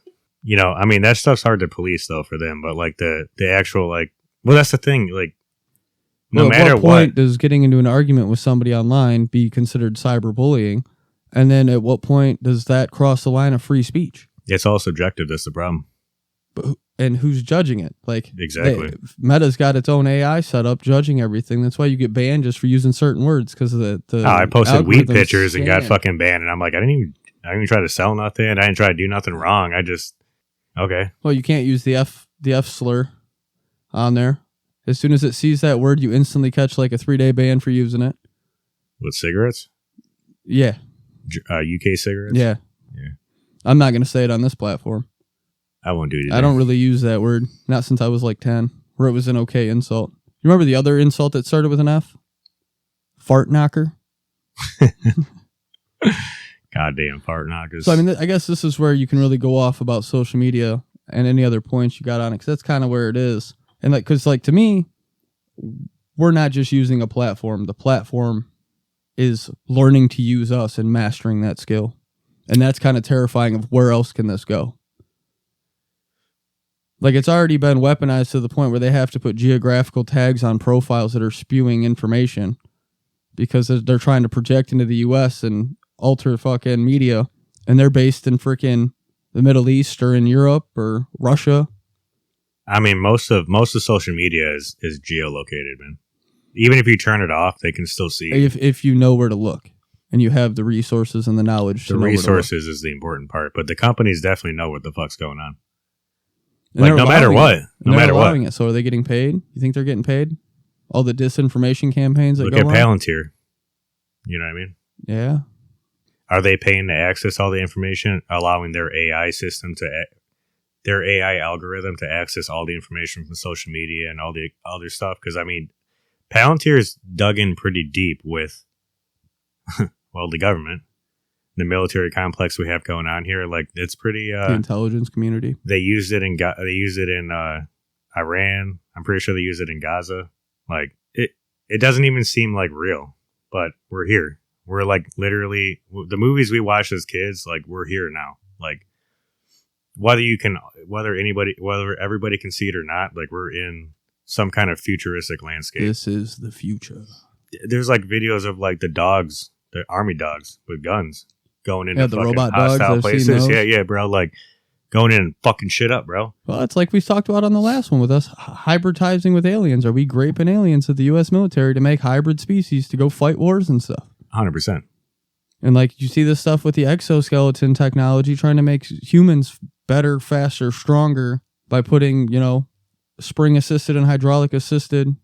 Speaker 3: You know, I mean, that stuff's hard to police though for them, but like the actual that's the thing. Like, no matter
Speaker 1: at what point does getting into an argument with somebody online be considered cyberbullying? And then at what point does that cross the line of free speech?
Speaker 3: It's all subjective. That's the problem.
Speaker 1: And who's judging it? Like,
Speaker 3: exactly.
Speaker 1: Meta's got its own AI set up judging everything. That's why you get banned just for using certain words, because of the
Speaker 3: I posted weed pictures and got fucking banned, and I'm like, I didn't even try to sell nothing. I didn't try to do nothing wrong. I just okay.
Speaker 1: Well, you can't use the F slur on there. As soon as it sees that word, you instantly catch like a 3-day ban for using it.
Speaker 3: With cigarettes?
Speaker 1: Yeah.
Speaker 3: UK cigarettes?
Speaker 1: Yeah. I'm not going to say it on this platform.
Speaker 3: I won't do it either.
Speaker 1: I don't really use that word. Not since I was like 10, where it was an okay insult. You remember the other insult that started with an F? Fart knocker?
Speaker 3: Goddamn fart knockers.
Speaker 1: So, I mean, I guess this is where you can really go off about social media and any other points you got on it, because that's kind of where it is. And like, because like to me, we're not just using a platform. The platform is learning to use us and mastering that skill. And that's kind of terrifying of where else can this go? Like, it's already been weaponized to the point where they have to put geographical tags on profiles that are spewing information because they're trying to project into the U.S. and alter fucking media, and they're based in freaking the Middle East or in Europe or Russia.
Speaker 3: I mean, most of social media is geolocated, man. Even if you turn it off, they can still see.
Speaker 1: If you know where to look and you have the resources and the knowledge.
Speaker 3: The resources is the important part, but the companies definitely know what the fuck's going on.
Speaker 1: And
Speaker 3: like no matter what,
Speaker 1: it. So are they getting paid? You think they're getting paid? All the disinformation campaigns that
Speaker 3: look
Speaker 1: go
Speaker 3: at
Speaker 1: on?
Speaker 3: Palantir. You know what I mean?
Speaker 1: Yeah.
Speaker 3: Are they paying to access all the information, allowing their AI system their AI algorithm to access all the information from social media and all the other stuff? Because, I mean, Palantir's dug in pretty deep with, well, the government, the military complex we have going on here. Like, it's pretty...
Speaker 1: the intelligence community.
Speaker 3: They used it in Iran. I'm pretty sure they use it in Gaza. Like, it doesn't even seem like real, but we're here. We're like literally the movies we watched as kids. Like, we're here now. Like, whether everybody can see it or not, like, we're in some kind of futuristic landscape.
Speaker 1: This is the future.
Speaker 3: There's like videos of like the dogs, the army dogs with guns going into
Speaker 1: the
Speaker 3: fucking
Speaker 1: robot
Speaker 3: hostile
Speaker 1: dogs,
Speaker 3: places. Yeah, bro. Like, going in and fucking shit up, bro.
Speaker 1: Well, it's like we talked about on the last one with us hybridizing with aliens. Are we graping aliens of the U.S. military to make hybrid species to go fight wars and stuff?
Speaker 3: 100%.
Speaker 1: And like, you see this stuff with the exoskeleton technology trying to make humans better, faster, stronger by putting, spring assisted and hydraulic assisted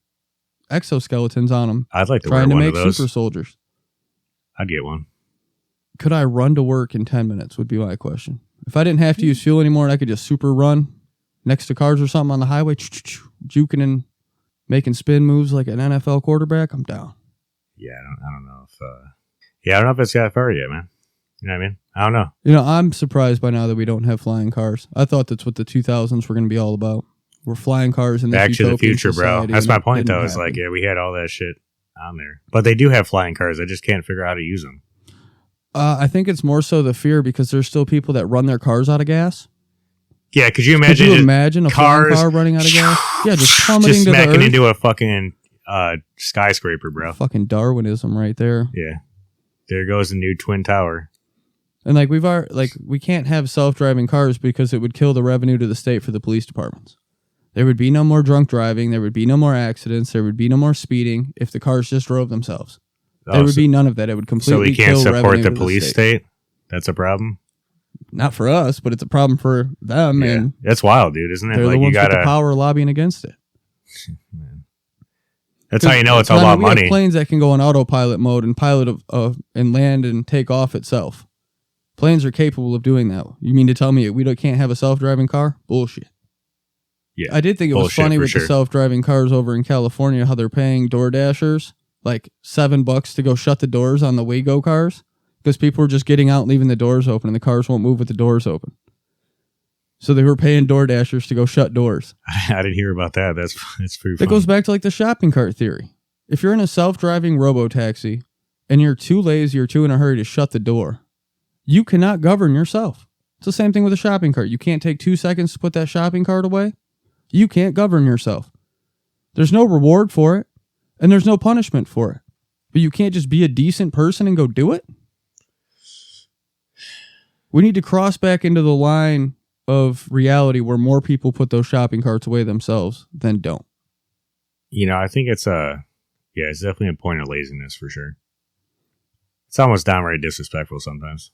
Speaker 1: exoskeletons on them.
Speaker 3: I'd like to
Speaker 1: trying
Speaker 3: wear one
Speaker 1: to
Speaker 3: of
Speaker 1: make
Speaker 3: those.
Speaker 1: super soldiers.
Speaker 3: I'd get one.
Speaker 1: Could I run to work in 10 minutes would be my question. If I didn't have to use fuel anymore and I could just super run next to cars or something on the highway, juking and making spin moves like an NFL quarterback, I'm down.
Speaker 3: Yeah, I don't know if it's got far yet, man. You know what I mean? I don't know.
Speaker 1: I'm surprised by now that we don't have flying cars. I thought that's what the 2000s were going to be all about. We're flying cars in this
Speaker 3: Back to the future, bro.
Speaker 1: society,
Speaker 3: That's my point, though.
Speaker 1: happen.
Speaker 3: It's like, yeah, we had all that shit on there. But they do have flying cars. I just can't figure out how to use them.
Speaker 1: I think it's more so the fear because there's still people that run their cars out of gas.
Speaker 3: Yeah, could you imagine
Speaker 1: a flying car running out of gas? Yeah, just plummeting
Speaker 3: just
Speaker 1: to the earth.
Speaker 3: smacking into a fucking skyscraper, bro.
Speaker 1: Fucking Darwinism right there.
Speaker 3: Yeah. There goes the new Twin Tower.
Speaker 1: And like we can't have self-driving cars because it would kill the revenue to the state for the police departments. There would be no more drunk driving. There would be no more accidents. There would be no more speeding if the cars just drove themselves. There would be none of that. It would completely kill revenue. So we can't support the
Speaker 3: police state? That's a problem?
Speaker 1: Not for us, but it's a problem for them.
Speaker 3: Yeah.
Speaker 1: And
Speaker 3: that's wild, dude, isn't it?
Speaker 1: They're the ones with the power lobbying against it.
Speaker 3: Man. That's how you know it's all about money.
Speaker 1: We have planes that can go on autopilot mode and pilot and land and take off itself. Planes are capable of doing that. You mean to tell me we can't have a self-driving car? Bullshit.
Speaker 3: Yeah,
Speaker 1: I did think it was funny with the self-driving cars over in California, how they're paying door dashers like $7 to go shut the doors on the WeGo cars because people were just getting out and leaving the doors open and the cars won't move with the doors open. So they were paying door dashers to go shut doors.
Speaker 3: I didn't hear about that. That's pretty funny.
Speaker 1: That goes back to like the shopping cart theory. If you're in a self-driving robo-taxi and you're too lazy or too in a hurry to shut the door, you cannot govern yourself. It's the same thing with a shopping cart. You can't take 2 seconds to put that shopping cart away. You can't govern yourself. There's no reward for it, and there's no punishment for it. But you can't just be a decent person and go do it. We need to cross back into the line of reality where more people put those shopping carts away themselves than don't.
Speaker 3: I think it's it's definitely a point of laziness for sure. It's almost downright disrespectful sometimes.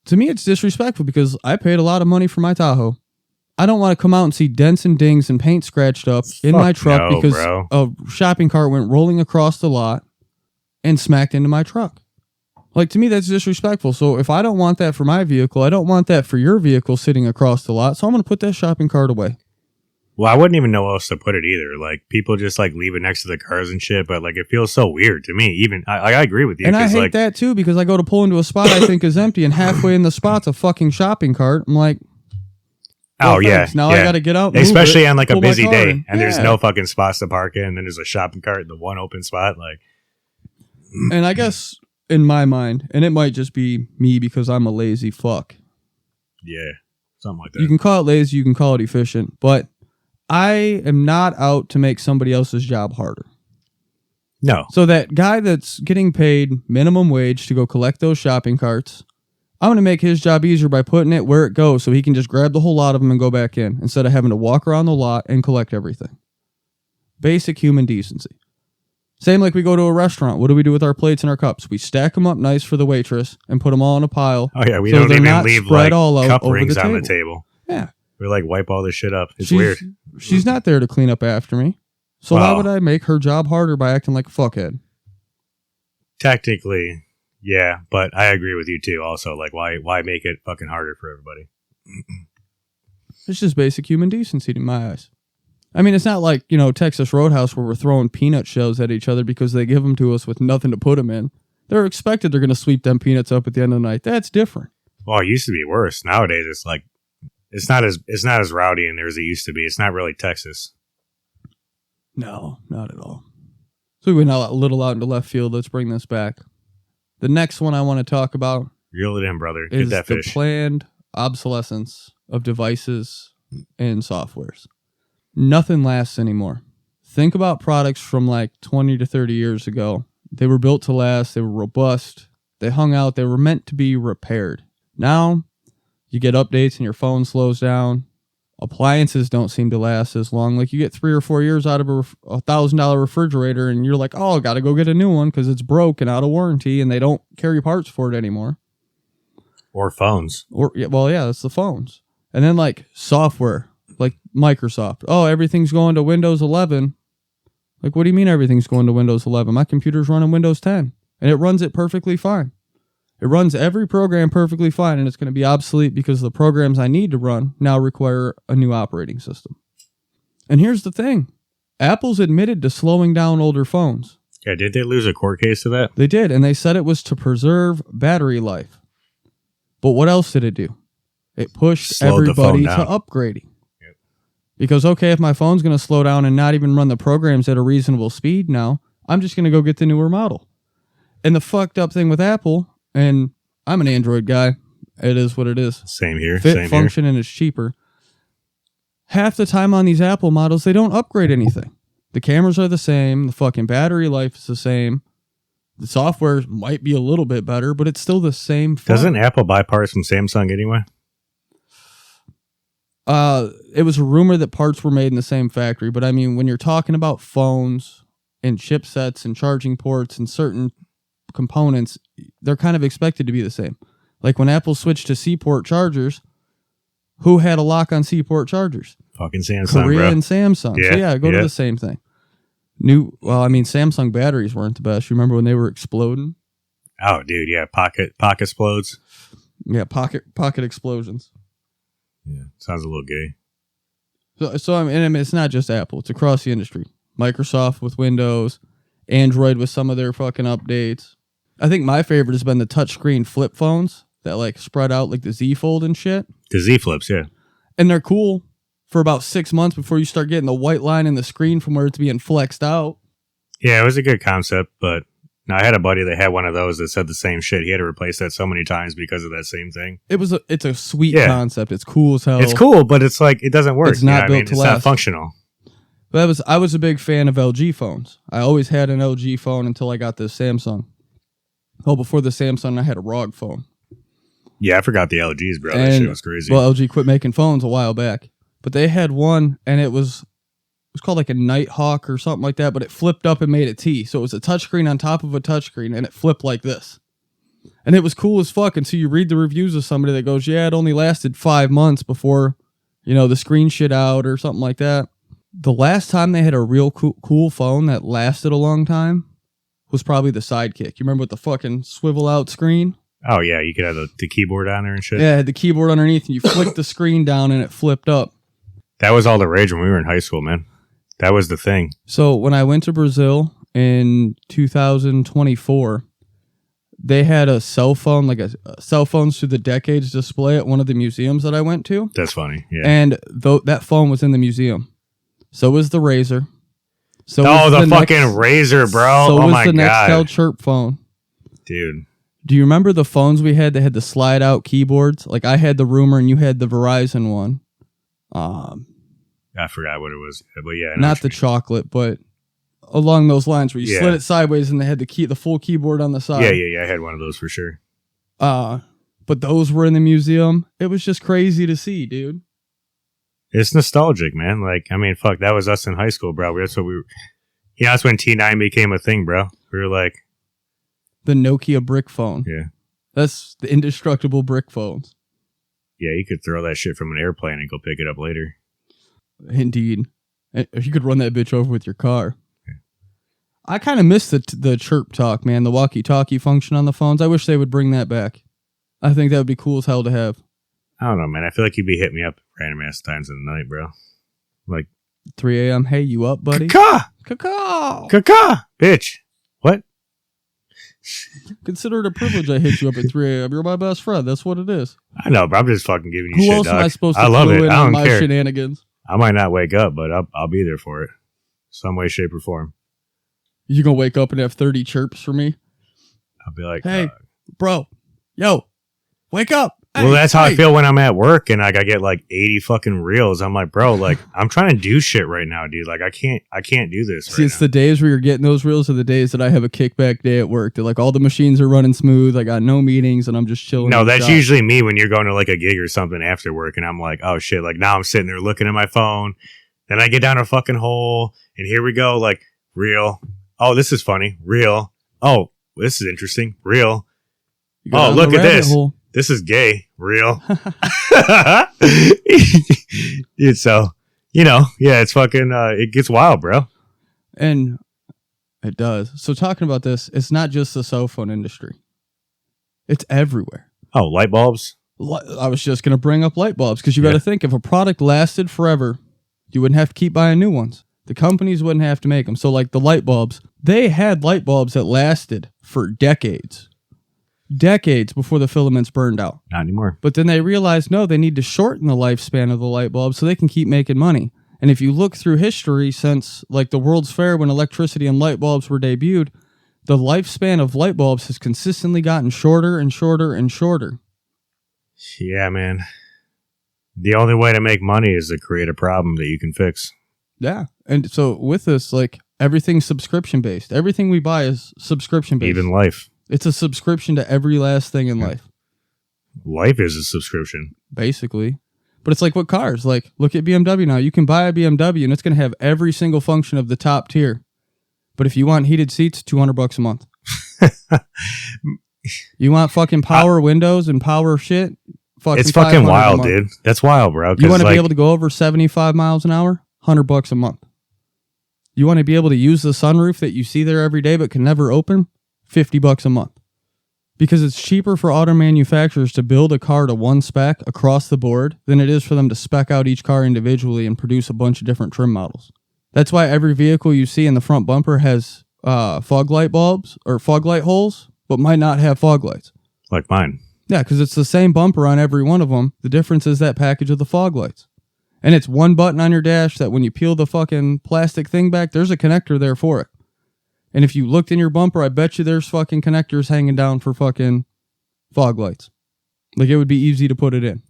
Speaker 1: To me, it's disrespectful because I paid a lot of money for my Tahoe. I don't want to come out and see dents and dings and paint scratched up in my truck because a shopping cart went rolling across the lot and smacked into my truck. Like, to me, that's disrespectful. So if I don't want that for my vehicle, I don't want that for your vehicle sitting across the lot. So I'm going to put that shopping cart away.
Speaker 3: Well, I wouldn't even know where else to put it either. Like, people just like leave it next to the cars and shit, but like it feels so weird to me. Even I agree with you.
Speaker 1: And I hate that too because I go to pull into a spot I think is empty and halfway in the spot's a fucking shopping cart. I'm like,
Speaker 3: oh yeah.
Speaker 1: Now I got to get out.
Speaker 3: Especially on like a busy day and there's no fucking spots to park in, and then there's a shopping cart, the one open spot. Like,
Speaker 1: and I guess in my mind, and it might just be me because I'm a lazy fuck.
Speaker 3: Yeah, something like that.
Speaker 1: You can call it lazy, you can call it efficient, but I am not out to make somebody else's job harder.
Speaker 3: No.
Speaker 1: So that guy that's getting paid minimum wage to go collect those shopping carts, I'm going to make his job easier by putting it where it goes so he can just grab the whole lot of them and go back in instead of having to walk around the lot and collect everything. Basic human decency. Same like we go to a restaurant. What do we do with our plates and our cups? We stack them up nice for the waitress and put them all in a pile.
Speaker 3: Oh, yeah. We don't even leave like
Speaker 1: all out
Speaker 3: cup
Speaker 1: over
Speaker 3: rings
Speaker 1: the
Speaker 3: on
Speaker 1: table.
Speaker 3: the table.
Speaker 1: Yeah.
Speaker 3: We like wipe all this shit up. It's weird.
Speaker 1: She's not there to clean up after me. So why would I make her job harder by acting like a fuckhead?
Speaker 3: Technically, yeah, but I agree with you too. Also, like, why make it fucking harder for everybody?
Speaker 1: It's just basic human decency in my eyes. I mean, it's not like, Texas Roadhouse where we're throwing peanut shells at each other because they give them to us with nothing to put them in. They're expected they're going to sweep them peanuts up at the end of the night. That's different.
Speaker 3: Well, it used to be worse. Nowadays, it's like it's not as rowdy in there as it used to be. It's not really Texas.
Speaker 1: No, not at all. So we went a little out into left field. Let's bring this back. The next one I want to talk about
Speaker 3: Reel it in, brother.
Speaker 1: is
Speaker 3: Get that
Speaker 1: the
Speaker 3: fish.
Speaker 1: planned obsolescence of devices and softwares. Nothing lasts anymore. Think about products from like 20 to 30 years ago. They were built to last. They were robust. They hung out. They were meant to be repaired. Now, you get updates and your phone slows down. Appliances don't seem to last as long. Like you get 3 or 4 years out of a $1,000 refrigerator and you're like, oh, I got to go get a new one because it's broke and out of warranty and they don't carry parts for it anymore.
Speaker 3: Or phones.
Speaker 1: That's the phones. And then like software, like Microsoft. Oh, everything's going to Windows 11. Like, what do you mean everything's going to Windows 11? My computer's running Windows 10 and it runs it perfectly fine. It runs every program perfectly fine, and it's going to be obsolete because the programs I need to run now require a new operating system. And here's the thing. Apple's admitted to slowing down older phones.
Speaker 3: Yeah, did they lose a court case to that?
Speaker 1: They did, and they said it was to preserve battery life. But what else did it do? It pushed everybody to upgrading. Yep. Because, okay, if my phone's going to slow down and not even run the programs at a reasonable speed now, I'm just going to go get the newer model. And the fucked up thing with Apple... And I'm an Android guy. It is what it is.
Speaker 3: Same here.
Speaker 1: Fit, function, and it's cheaper. Half the time on these Apple models, they don't upgrade anything. The cameras are the same. The fucking battery life is the same. The software might be a little bit better, but it's still the same phone.
Speaker 3: Doesn't Apple buy parts from Samsung anyway?
Speaker 1: It was a rumor that parts were made in the same factory. But I mean, when you're talking about phones and chipsets and charging ports and certain components, they're kind of expected to be the same. Like when Apple switched to C-port chargers, who had a lock on C-port chargers?
Speaker 3: Fucking Samsung,
Speaker 1: Korea
Speaker 3: bro.
Speaker 1: and Samsung.
Speaker 3: Yeah,
Speaker 1: so yeah, go to the same thing. Samsung batteries weren't the best. You remember when they were exploding?
Speaker 3: Oh, dude, yeah. Pocket explodes.
Speaker 1: Yeah, pocket explosions.
Speaker 3: Yeah, sounds a little gay.
Speaker 1: I mean, it's not just Apple. It's across the industry. Microsoft with Windows, Android with some of their fucking updates. I think my favorite has been the touchscreen flip phones that like spread out like the Z Fold and shit.
Speaker 3: The Z Flips, yeah.
Speaker 1: And they're cool for about 6 months before you start getting the white line in the screen from where it's being flexed out.
Speaker 3: Yeah, it was a good concept, but I had a buddy that had one of those that said the same shit. He had to replace that so many times because of that same thing.
Speaker 1: It's a sweet concept. It's cool as hell.
Speaker 3: It's cool, but it's like it doesn't work.
Speaker 1: It's not built to last.
Speaker 3: It's not functional.
Speaker 1: But I was a big fan of LG phones. I always had an LG phone until I got this Samsung. Oh, before the Samsung, I had a ROG phone.
Speaker 3: Yeah, I forgot the LGs, bro. That shit was crazy.
Speaker 1: Well, LG quit making phones a while back. But they had one, and it was called like a Nighthawk or something like that, but it flipped up and made a T. So it was a touchscreen on top of a touchscreen, and it flipped like this. And it was cool as fuck until you read the reviews of somebody that goes, yeah, it only lasted 5 months before, the screen shit out or something like that. The last time they had a real cool phone that lasted a long time was probably the Sidekick. You remember with the fucking swivel out screen?
Speaker 3: Oh, yeah. You could have the keyboard on there and shit.
Speaker 1: Yeah, it had the keyboard underneath, and you flicked the screen down, and it flipped up.
Speaker 3: That was all the rage when we were in high school, man. That was the thing.
Speaker 1: So when I went to Brazil in 2024, they had a cell phone, like a cell phones through the decades display at one of the museums that I went to.
Speaker 3: That's funny, yeah.
Speaker 1: And that phone was in the museum. So was the Razr. So
Speaker 3: the fucking Razr, bro.
Speaker 1: So
Speaker 3: oh
Speaker 1: was
Speaker 3: my
Speaker 1: the
Speaker 3: God.
Speaker 1: Nextel Chirp phone.
Speaker 3: Dude.
Speaker 1: Do you remember the phones we had that had the slide out keyboards? Like I had the Rumor and you had the Verizon one.
Speaker 3: I forgot what it was. But yeah.
Speaker 1: Not the chocolate, but along those lines where you slid it sideways and they had the full keyboard on the side.
Speaker 3: Yeah. I had one of those for sure.
Speaker 1: But those were in the museum. It was just crazy to see, dude.
Speaker 3: It's nostalgic, man. Like, I mean, fuck, that was us in high school, bro. That's what we were. Yeah, that's when T9 became a thing, bro. We were like.
Speaker 1: The Nokia brick phone.
Speaker 3: Yeah.
Speaker 1: That's the indestructible brick phones.
Speaker 3: Yeah, you could throw that shit from an airplane and go pick it up later.
Speaker 1: Indeed. You could run that bitch over with your car. Yeah. I kind of miss the chirp talk, man. The walkie-talkie function on the phones. I wish they would bring that back. I think that would be cool as hell to have.
Speaker 3: I don't know, man. I feel like you'd be hitting me up random ass times in the night, bro. Like
Speaker 1: 3 a.m. Hey, you up, buddy?
Speaker 3: Caca! Bitch. What?
Speaker 1: Consider it a privilege I hit you up at 3 a.m. You're my best friend. That's what it is.
Speaker 3: I know, but I'm just fucking giving you shit,
Speaker 1: Who else
Speaker 3: dog.
Speaker 1: am I supposed to
Speaker 3: I love
Speaker 1: clue
Speaker 3: it.
Speaker 1: in
Speaker 3: I
Speaker 1: on
Speaker 3: don't
Speaker 1: my
Speaker 3: care.
Speaker 1: shenanigans?
Speaker 3: I might not wake up, but I'll be there for it. Some way, shape, or form.
Speaker 1: You gonna wake up and have 30 chirps for me?
Speaker 3: I'll be like,
Speaker 1: hey, bro, yo, wake up.
Speaker 3: Well, that's how I feel when I'm at work and like I get like 80 fucking reels. I'm like, bro, like I'm trying to do shit right now, dude. Like I can't do this.
Speaker 1: See, it's the days where you're getting those reels are the days that I have a kickback day at work. That like all the machines are running smooth. I got no meetings and I'm just chilling.
Speaker 3: No, that's usually me when you're going to like a gig or something after work and I'm like, oh shit, like now I'm sitting there looking at my phone. Then I get down a fucking hole and here we go, like reel. Oh, this is funny. Reel. Oh, this is interesting. Reel. Oh, look at this. Hole. This is gay. Real. Dude, so, yeah, it's fucking, it gets wild, bro.
Speaker 1: And it does. So talking about this, it's not just the cell phone industry. It's everywhere.
Speaker 3: Oh, light bulbs?
Speaker 1: I was just going to bring up light bulbs because you got to think if a product lasted forever, you wouldn't have to keep buying new ones. The companies wouldn't have to make them. So like the light bulbs, they had light bulbs that lasted for decades before the filaments burned out.
Speaker 3: Not anymore.
Speaker 1: But then they realized, no, they need to shorten the lifespan of the light bulb so they can keep making money. And if you look through history since like the World's Fair when electricity and light bulbs were debuted, the lifespan of light bulbs has consistently gotten shorter and shorter and shorter.
Speaker 3: Yeah, man. The only way to make money is to create a problem that you can fix.
Speaker 1: Yeah. And so with this, like everything's subscription based. Everything we buy is subscription based.
Speaker 3: Even life.
Speaker 1: It's a subscription to every last thing in life.
Speaker 3: Life is a subscription.
Speaker 1: Basically. But it's like what cars? Like, look at BMW now. You can buy a BMW and it's going to have every single function of the top tier. But if you want heated seats, $200 a month. You want fucking power windows and power shit?
Speaker 3: It's fucking wild, dude. That's wild, bro.
Speaker 1: You want to be able to go over 75 miles an hour? $100 a month. You want to be able to use the sunroof that you see there every day but can never open? $50 a month. Because it's cheaper for auto manufacturers to build a car to one spec across the board than it is for them to spec out each car individually and produce a bunch of different trim models. That's why every vehicle you see in the front bumper has fog light bulbs or fog light holes, but might not have fog lights.
Speaker 3: Like mine.
Speaker 1: Yeah, because it's the same bumper on every one of them. The difference is that package of the fog lights. And it's one button on your dash that when you peel the fucking plastic thing back, there's a connector there for it. And if you looked in your bumper, I bet you there's fucking connectors hanging down for fucking fog lights. Like it would be easy to put it in.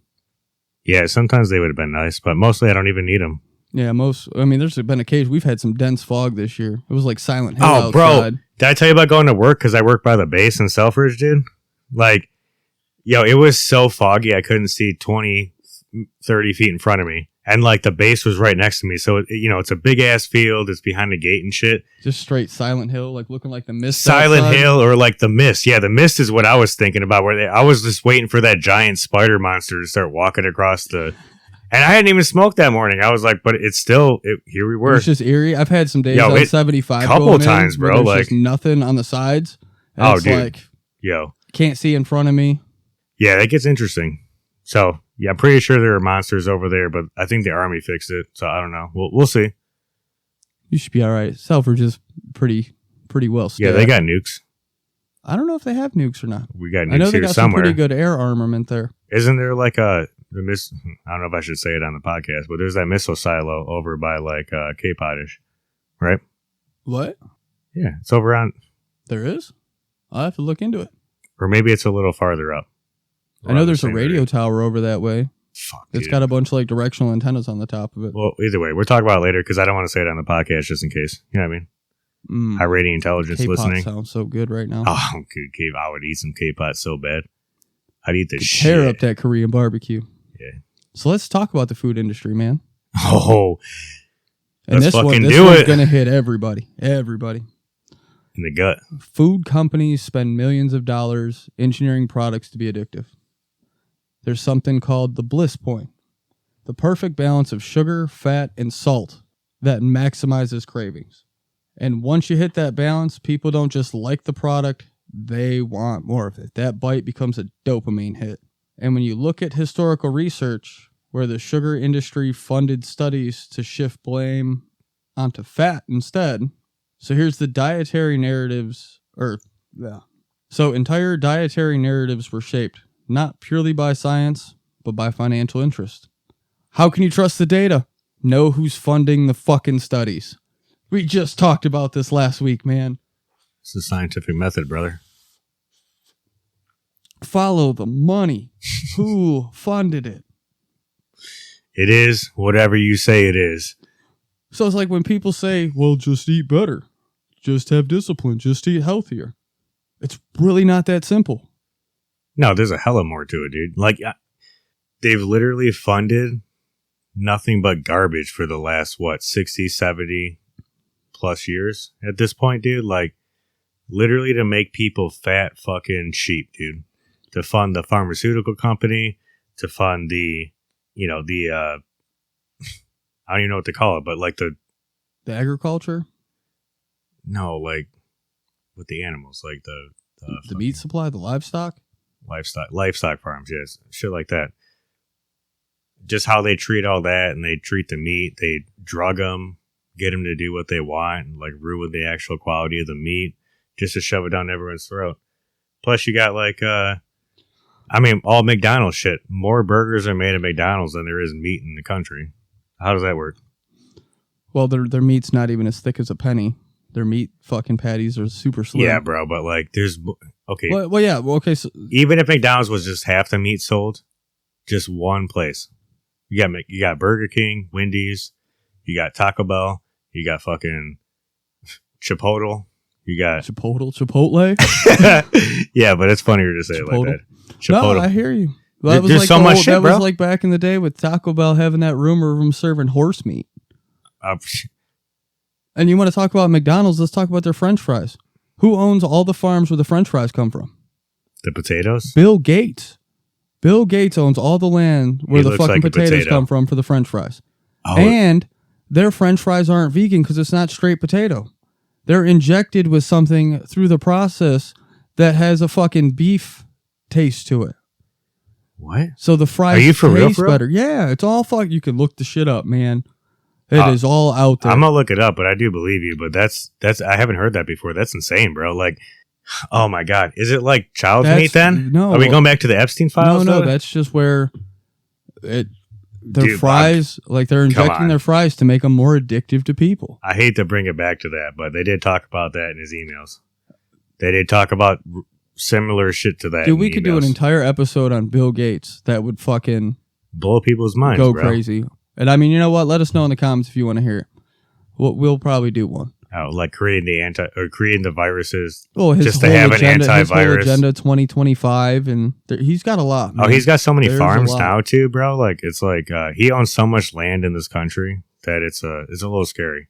Speaker 3: Yeah, sometimes they would have been nice, but mostly I don't even need them.
Speaker 1: Yeah, there's been occasions we've had some dense fog this year. It was like Silent Hill outside.
Speaker 3: Bro, did I tell you about going to work because I work by the base in Selfridge, dude? Like, yo, it was so foggy I couldn't see 20, 30 feet in front of me. And like the base was right next to me. So, it's a big ass field. It's behind the gate and shit.
Speaker 1: Just straight Silent Hill, like looking like the Mist.
Speaker 3: Silent Hill or like the Mist. Yeah, the Mist is what I was thinking about. I was just waiting for that giant spider monster to start walking across the... And I hadn't even smoked that morning. I was like, but it's still... here we were.
Speaker 1: It's just eerie. I've had some days on 75
Speaker 3: couple times, bro.
Speaker 1: There's just nothing on the sides.
Speaker 3: And dude.
Speaker 1: Like,
Speaker 3: yo.
Speaker 1: Can't see in front of me.
Speaker 3: Yeah, that gets interesting. So... yeah, I'm pretty sure there are monsters over there, but I think the army fixed it, so I don't know. We'll see.
Speaker 1: You should be all right. Selfridge is pretty well scaled.
Speaker 3: Yeah, they got nukes.
Speaker 1: I don't know if they have nukes or not.
Speaker 3: We got nukes.
Speaker 1: I know they got
Speaker 3: somewhere.
Speaker 1: some pretty good air armament there.
Speaker 3: Isn't there like I don't know if I should say it on the podcast, but there's that missile silo over by like Cape Cod-ish, right?
Speaker 1: What?
Speaker 3: Yeah, it's over on...
Speaker 1: There is? I'll have to look into it.
Speaker 3: Or maybe it's a little farther up.
Speaker 1: I know there's a radio tower over that way.
Speaker 3: Fuck,
Speaker 1: It's
Speaker 3: dude.
Speaker 1: got a bunch of like directional antennas on the top of it.
Speaker 3: Well, either way, we'll talk about it later because I don't want to say it on the podcast just in case. You know what I mean? High rating intelligence
Speaker 1: K-pop
Speaker 3: listening.
Speaker 1: sounds so good right now.
Speaker 3: Oh, good. I would eat some K-pop so bad. I'd eat the shit.
Speaker 1: Tear up that Korean barbecue.
Speaker 3: Yeah.
Speaker 1: So let's talk about the food industry, man.
Speaker 3: Oh,
Speaker 1: And
Speaker 3: let's
Speaker 1: this
Speaker 3: fucking
Speaker 1: one's
Speaker 3: do it.
Speaker 1: going to hit everybody. Everybody.
Speaker 3: In the gut.
Speaker 1: Food companies spend millions of dollars engineering products to be addictive. There's something called the bliss point, the perfect balance of sugar, fat, and salt that maximizes cravings. And once you hit that balance, people don't just like the product, they want more of it. That bite becomes a dopamine hit. And when you look at historical research where the sugar industry funded studies to shift blame onto fat instead, so here's the dietary narratives, So entire dietary narratives were shaped not purely by science, but by financial interest. How can you trust the data? Know who's funding the fucking studies. We just talked about this last week, man.
Speaker 3: It's the scientific method, brother.
Speaker 1: Follow the money. Who funded it?
Speaker 3: It is whatever you say it is.
Speaker 1: So it's like when people say, well, just eat better. Just have discipline. Just eat healthier. It's really not that simple.
Speaker 3: No, there's a hella more to it, dude. Like, they've literally funded nothing but garbage for the last, 60, 70 plus years at this point, dude. Like, literally to make people fat fucking cheap, dude. To fund the pharmaceutical company, to fund the, I don't even know what to call it, but like the
Speaker 1: agriculture?
Speaker 3: No, like with the animals, like the
Speaker 1: meat supply, the livestock?
Speaker 3: Livestock farms, yes. Shit like that. Just how they treat all that, and they treat the meat, they drug them, get them to do what they want, and like ruin the actual quality of the meat just to shove it down everyone's throat. Plus you got like, all McDonald's shit. More burgers are made at McDonald's than there is meat in the country. How does that work?
Speaker 1: Well, their meat's not even as thick as a penny. Their meat fucking patties are super slim.
Speaker 3: Yeah, bro, but like there's... Okay.
Speaker 1: Okay. So
Speaker 3: even if McDonald's was just half the meat sold, just one place. You got Burger King, Wendy's, you got Taco Bell, you got fucking Chipotle, you got
Speaker 1: Chipotle.
Speaker 3: Yeah, but it's funnier to say it like that. Chipotle.
Speaker 1: No, I hear you. Well, that was
Speaker 3: There's
Speaker 1: like
Speaker 3: so much shit, bro.
Speaker 1: was like back in the day with Taco Bell having that rumor of them serving horse meat. And you want to talk about McDonald's? Let's talk about their French fries. Who owns all the farms where the French fries come from?
Speaker 3: The potatoes?
Speaker 1: Bill Gates. Bill Gates owns all the land where the fucking potatoes come from for the French fries. Oh. And their French fries aren't vegan because it's not straight potato. They're injected with something through the process that has a fucking beef taste to it.
Speaker 3: What?
Speaker 1: So the fries taste better. Yeah, it's all fuck. You can look the shit up, man. It is all out there.
Speaker 3: I'm gonna look it up, but I do believe you. But that's I haven't heard that before. That's insane, bro. Like, oh my god, is it like child's meat then?
Speaker 1: No.
Speaker 3: Are we going back to the Epstein files?
Speaker 1: No, that's just where their fries, like they're injecting their fries to make them more addictive to people.
Speaker 3: I hate to bring it back to that, but they did talk about that in his emails. They did talk about similar shit to that.
Speaker 1: Dude, we could do an entire episode on Bill Gates that would fucking
Speaker 3: blow people's minds,
Speaker 1: go
Speaker 3: bro.
Speaker 1: Crazy. And I mean, you know what? Let us know in the comments if you want to hear it. We'll probably do one.
Speaker 3: Oh, like creating the viruses
Speaker 1: just
Speaker 3: to have an antivirus.
Speaker 1: His whole agenda 2025, and he's got a lot. Man.
Speaker 3: Oh, he's got so many farms now too, bro. Like it's like he owns so much land in this country that it's a little scary.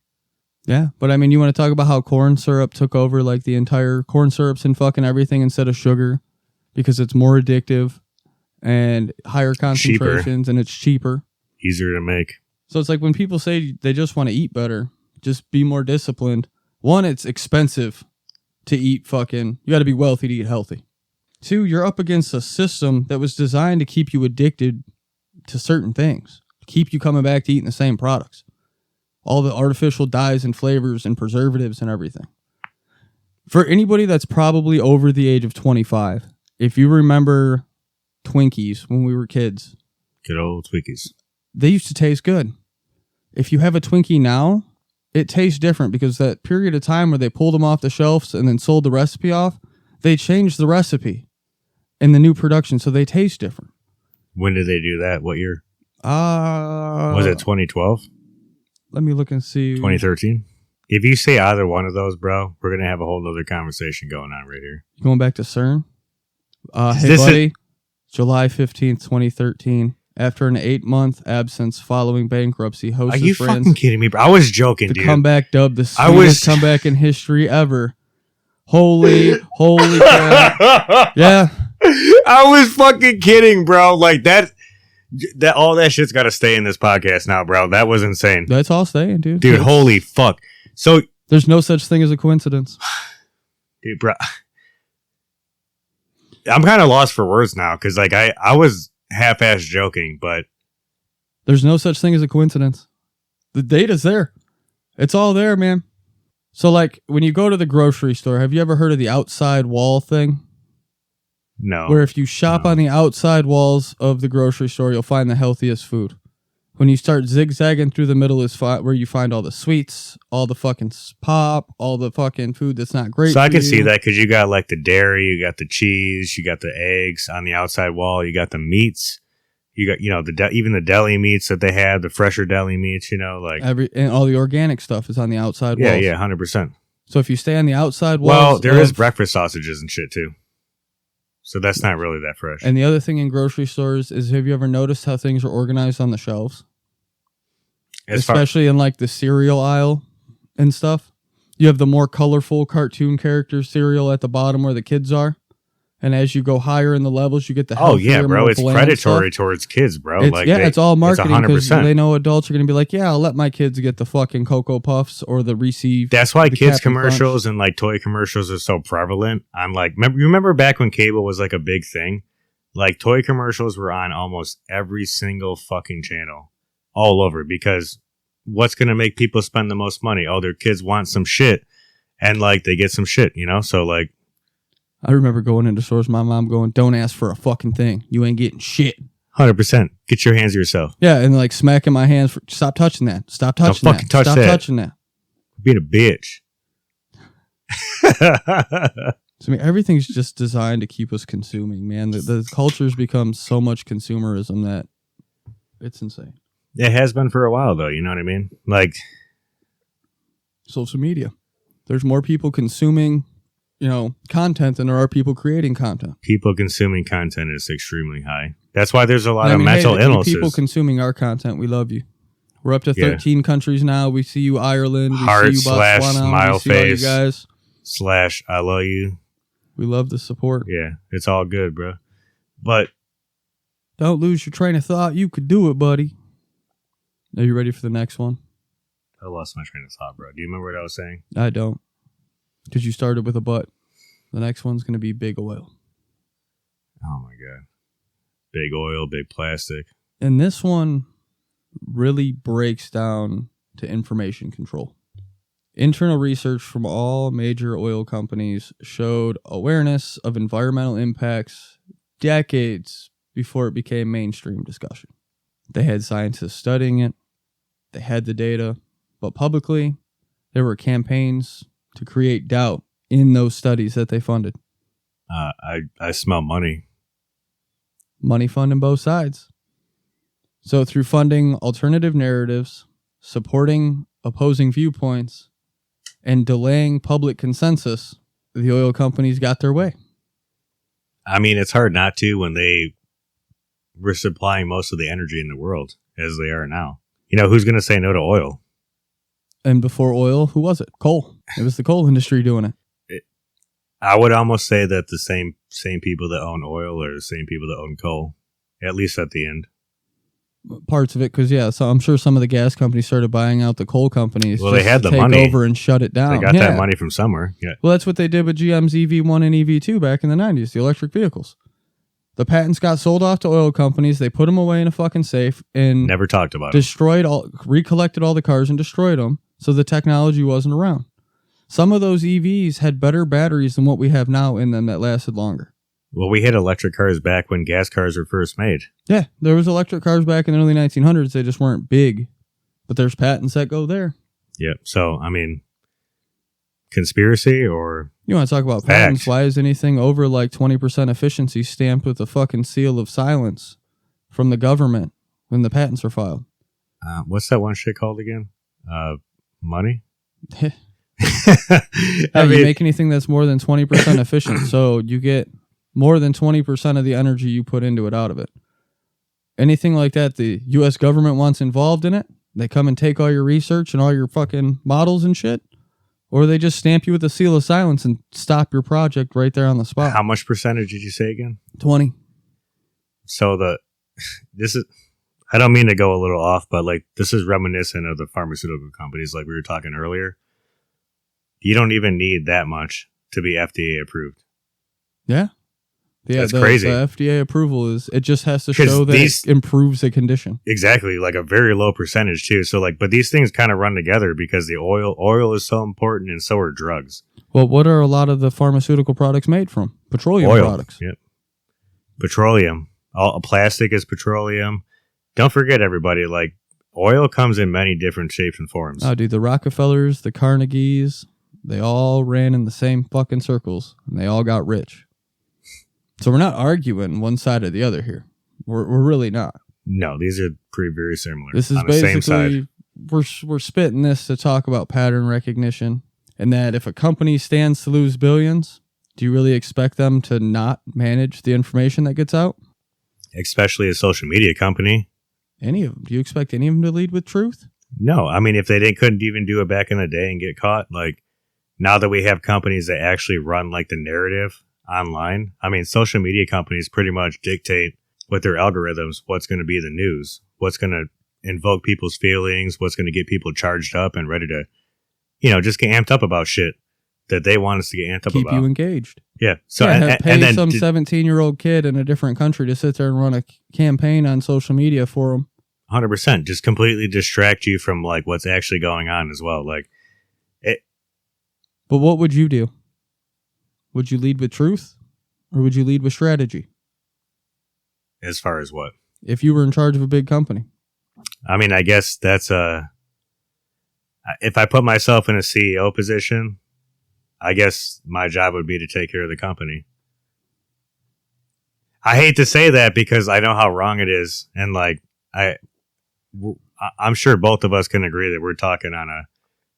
Speaker 1: Yeah, but I mean, you want to talk about how corn syrup took over like the entire corn syrups and fucking everything instead of sugar because it's more addictive and higher concentrations and it's cheaper.
Speaker 3: Easier to make.
Speaker 1: So it's like when people say they just want to eat better, just be more disciplined. One, it's expensive to eat you got to be wealthy to eat healthy. Two, you're up against a system that was designed to keep you addicted to certain things, keep you coming back to eating the same products. All the artificial dyes and flavors and preservatives and everything. For anybody that's probably over the age of 25, if you remember Twinkies when we were kids.
Speaker 3: Good old Twinkies.
Speaker 1: They used to taste good. If you have a Twinkie now, it tastes different because that period of time where they pulled them off the shelves and then sold the recipe off, They changed the recipe in the new production, so they taste different.
Speaker 3: When did they do that? What year?
Speaker 1: Was
Speaker 3: it 2012?
Speaker 1: Let me look and see.
Speaker 3: 2013? If you say either one of those, bro, we're going to have a whole other conversation going on right here.
Speaker 1: Going back to CERN? Hey, buddy. July 15th, 2013. After an 8-month absence following bankruptcy, Hostess
Speaker 3: Are you
Speaker 1: Brands,
Speaker 3: fucking kidding me, bro? I was joking, dude.
Speaker 1: The comeback dubbed the sweetest comeback in history ever. Holy crap. Yeah.
Speaker 3: I was fucking kidding, bro. Like that all that shit's got to stay in this podcast now, bro. That was insane.
Speaker 1: That's all staying, dude.
Speaker 3: Dude, holy fuck. So
Speaker 1: there's no such thing as a coincidence.
Speaker 3: Dude, bro. I'm kind of lost for words now because like I was half-ass joking, but
Speaker 1: there's no such thing as a coincidence. The data's there. It's all there, man. So like when you go to the grocery store, have you ever heard of the outside wall thing?
Speaker 3: No.
Speaker 1: Where if you shop on the outside walls of the grocery store, you'll find the healthiest food. When you start zigzagging through the middle is where you find all the sweets, all the fucking pop, all the fucking food that's not great.
Speaker 3: So I can see that because you got like the dairy, you got the cheese, you got the eggs on the outside wall, you got the meats, you got even the deli meats that they have, the fresher deli meats, like
Speaker 1: and all the organic stuff is on the outside walls.
Speaker 3: Yeah, 100%.
Speaker 1: So if you stay on the outside walls,
Speaker 3: well, there is breakfast sausages and shit too. So that's not really that fresh.
Speaker 1: And the other thing in grocery stores is, have you ever noticed how things are organized on the shelves? Especially in like the cereal aisle and stuff. You have the more colorful cartoon character cereal at the bottom where the kids are. And as you go higher in the levels, you get the healthier,
Speaker 3: bro.
Speaker 1: more
Speaker 3: It's
Speaker 1: bland
Speaker 3: predatory
Speaker 1: stuff.
Speaker 3: towards kids, bro.
Speaker 1: It's all marketing because
Speaker 3: 100%.
Speaker 1: they know adults are going to be like, yeah, I'll let my kids get the fucking Cocoa Puffs or the Reese.
Speaker 3: That's why kids
Speaker 1: Captain
Speaker 3: commercials
Speaker 1: Crunch.
Speaker 3: and like toy commercials are so prevalent. On like, remember back when cable was like a big thing? Like toy commercials were on almost every single fucking channel all over because what's going to make people spend the most money? Oh, their kids want some shit and like they get some shit, So like,
Speaker 1: I remember going into stores, my mom going, don't ask for a fucking thing. You ain't getting shit.
Speaker 3: 100%. Get your hands to yourself.
Speaker 1: Yeah, and like smacking my hands. Stop touching that. Stop touching
Speaker 3: Don't
Speaker 1: that.
Speaker 3: fucking touch
Speaker 1: Stop
Speaker 3: that.
Speaker 1: touching that.
Speaker 3: Being a bitch.
Speaker 1: So, I mean, everything's just designed to keep us consuming, man. The culture's become so much consumerism that it's insane.
Speaker 3: It has been for a while, though. You know what I mean? Like
Speaker 1: social media. There's more people consuming, content than there are people creating content.
Speaker 3: People consuming content is extremely high. That's why there's a lot of mental illnesses.
Speaker 1: People consuming our content, we love you. We're up to 13 countries now. We see you, Ireland. We
Speaker 3: Heart
Speaker 1: see you, Botswana.
Speaker 3: smile
Speaker 1: we see all you
Speaker 3: face
Speaker 1: guys.
Speaker 3: / I love you.
Speaker 1: We love the support.
Speaker 3: Yeah, it's all good, bro. But
Speaker 1: don't lose your train of thought. You could do it, buddy. Are you ready for the next one?
Speaker 3: I lost my train of thought, bro. Do you remember what I was saying?
Speaker 1: I don't. Because you started with a but. The next one's going to be big oil.
Speaker 3: Oh, my God. Big oil, big plastic.
Speaker 1: And this one really breaks down to information control. Internal research from all major oil companies showed awareness of environmental impacts decades before it became mainstream discussion. They had scientists studying it. They had the data. But publicly, there were campaigns to create doubt in those studies that they funded.
Speaker 3: I smell money.
Speaker 1: Money funding both sides. So through funding alternative narratives, supporting opposing viewpoints, and delaying public consensus, the oil companies got their way.
Speaker 3: I mean, it's hard not to when they were supplying most of the energy in the world as they are now. Who's going to say no to oil?
Speaker 1: And before oil, who was it? Coal. It was the coal industry doing it.
Speaker 3: I would almost say that the same people that own oil are the same people that own coal, at least at the end.
Speaker 1: Parts of it, because so I'm sure some of the gas companies started buying out the coal companies.
Speaker 3: Well, they had the
Speaker 1: take
Speaker 3: money
Speaker 1: over and shut it down.
Speaker 3: They got that money from somewhere. Yeah.
Speaker 1: Well, that's what they did with GM's EV1 and EV2 back in the 90s, the electric vehicles. The patents got sold off to oil companies. They put them away in a fucking safe and
Speaker 3: never talked about it.
Speaker 1: Recollected all the cars and destroyed them, so the technology wasn't around. Some of those EVs had better batteries than what we have now in them that lasted longer.
Speaker 3: Well, we had electric cars back when gas cars were first made.
Speaker 1: Yeah, there was electric cars back in the early 1900s. They just weren't big. But there's patents that go there.
Speaker 3: Yeah, so, I mean, conspiracy or
Speaker 1: You want to talk about patents? Why is anything over like 20% efficiency stamped with a fucking seal of silence from the government when the patents are filed?
Speaker 3: What's that one shit called again? Money?
Speaker 1: You make anything that's more than 20% efficient, so you get more than 20% of the energy you put into it out of it. Anything like that, the U.S. government wants involved in it, they come and take all your research and all your fucking models and shit, or they just stamp you with a seal of silence and stop your project right there on the spot.
Speaker 3: How much percentage did you say again?
Speaker 1: 20.
Speaker 3: So this is, I don't mean to go a little off, but like this is reminiscent of the pharmaceutical companies like we were talking earlier. You don't even need that much to be FDA approved.
Speaker 1: Yeah. Yeah,
Speaker 3: that's crazy.
Speaker 1: The FDA approval it just has to show that it improves the condition.
Speaker 3: Exactly, like a very low percentage too. So like, but these things kind of run together because the oil is so important, and so are drugs.
Speaker 1: Well, what are a lot of the pharmaceutical products made from? Petroleum products.
Speaker 3: Yep. Petroleum. All plastic is petroleum. Don't forget, everybody, like oil comes in many different shapes and forms.
Speaker 1: Oh, dude, the Rockefellers, the Carnegies, they all ran in the same fucking circles, and they all got rich. So we're not arguing one side or the other here. We're really not.
Speaker 3: No, these are very similar.
Speaker 1: This is basically we're spitting this to talk about pattern recognition, and that if a company stands to lose billions, do you really expect them to not manage the information that gets out?
Speaker 3: Especially a social media company.
Speaker 1: Any of them? Do you expect any of them to lead with truth?
Speaker 3: No, I mean if they couldn't even do it back in the day and get caught, like now that we have companies that actually run like the narrative online, I mean, social media companies pretty much dictate with their algorithms what's going to be the news, what's going to invoke people's feelings, what's going to get people charged up and ready to, just get amped up about shit that they want us to get amped up about.
Speaker 1: Keep you engaged.
Speaker 3: Yeah. So
Speaker 1: pay some 17-year-old kid in a different country to sit there and run a campaign on social media for them.
Speaker 3: 100%. Just completely distract you from like what's actually going on as well. Like it.
Speaker 1: But what would you do? Would you lead with truth, or would you lead with strategy?
Speaker 3: As far as what?
Speaker 1: If you were in charge of a big company.
Speaker 3: I mean, I guess that's if I put myself in a CEO position, I guess my job would be to take care of the company. I hate to say that because I know how wrong it is. And like, I'm sure both of us can agree that we're talking on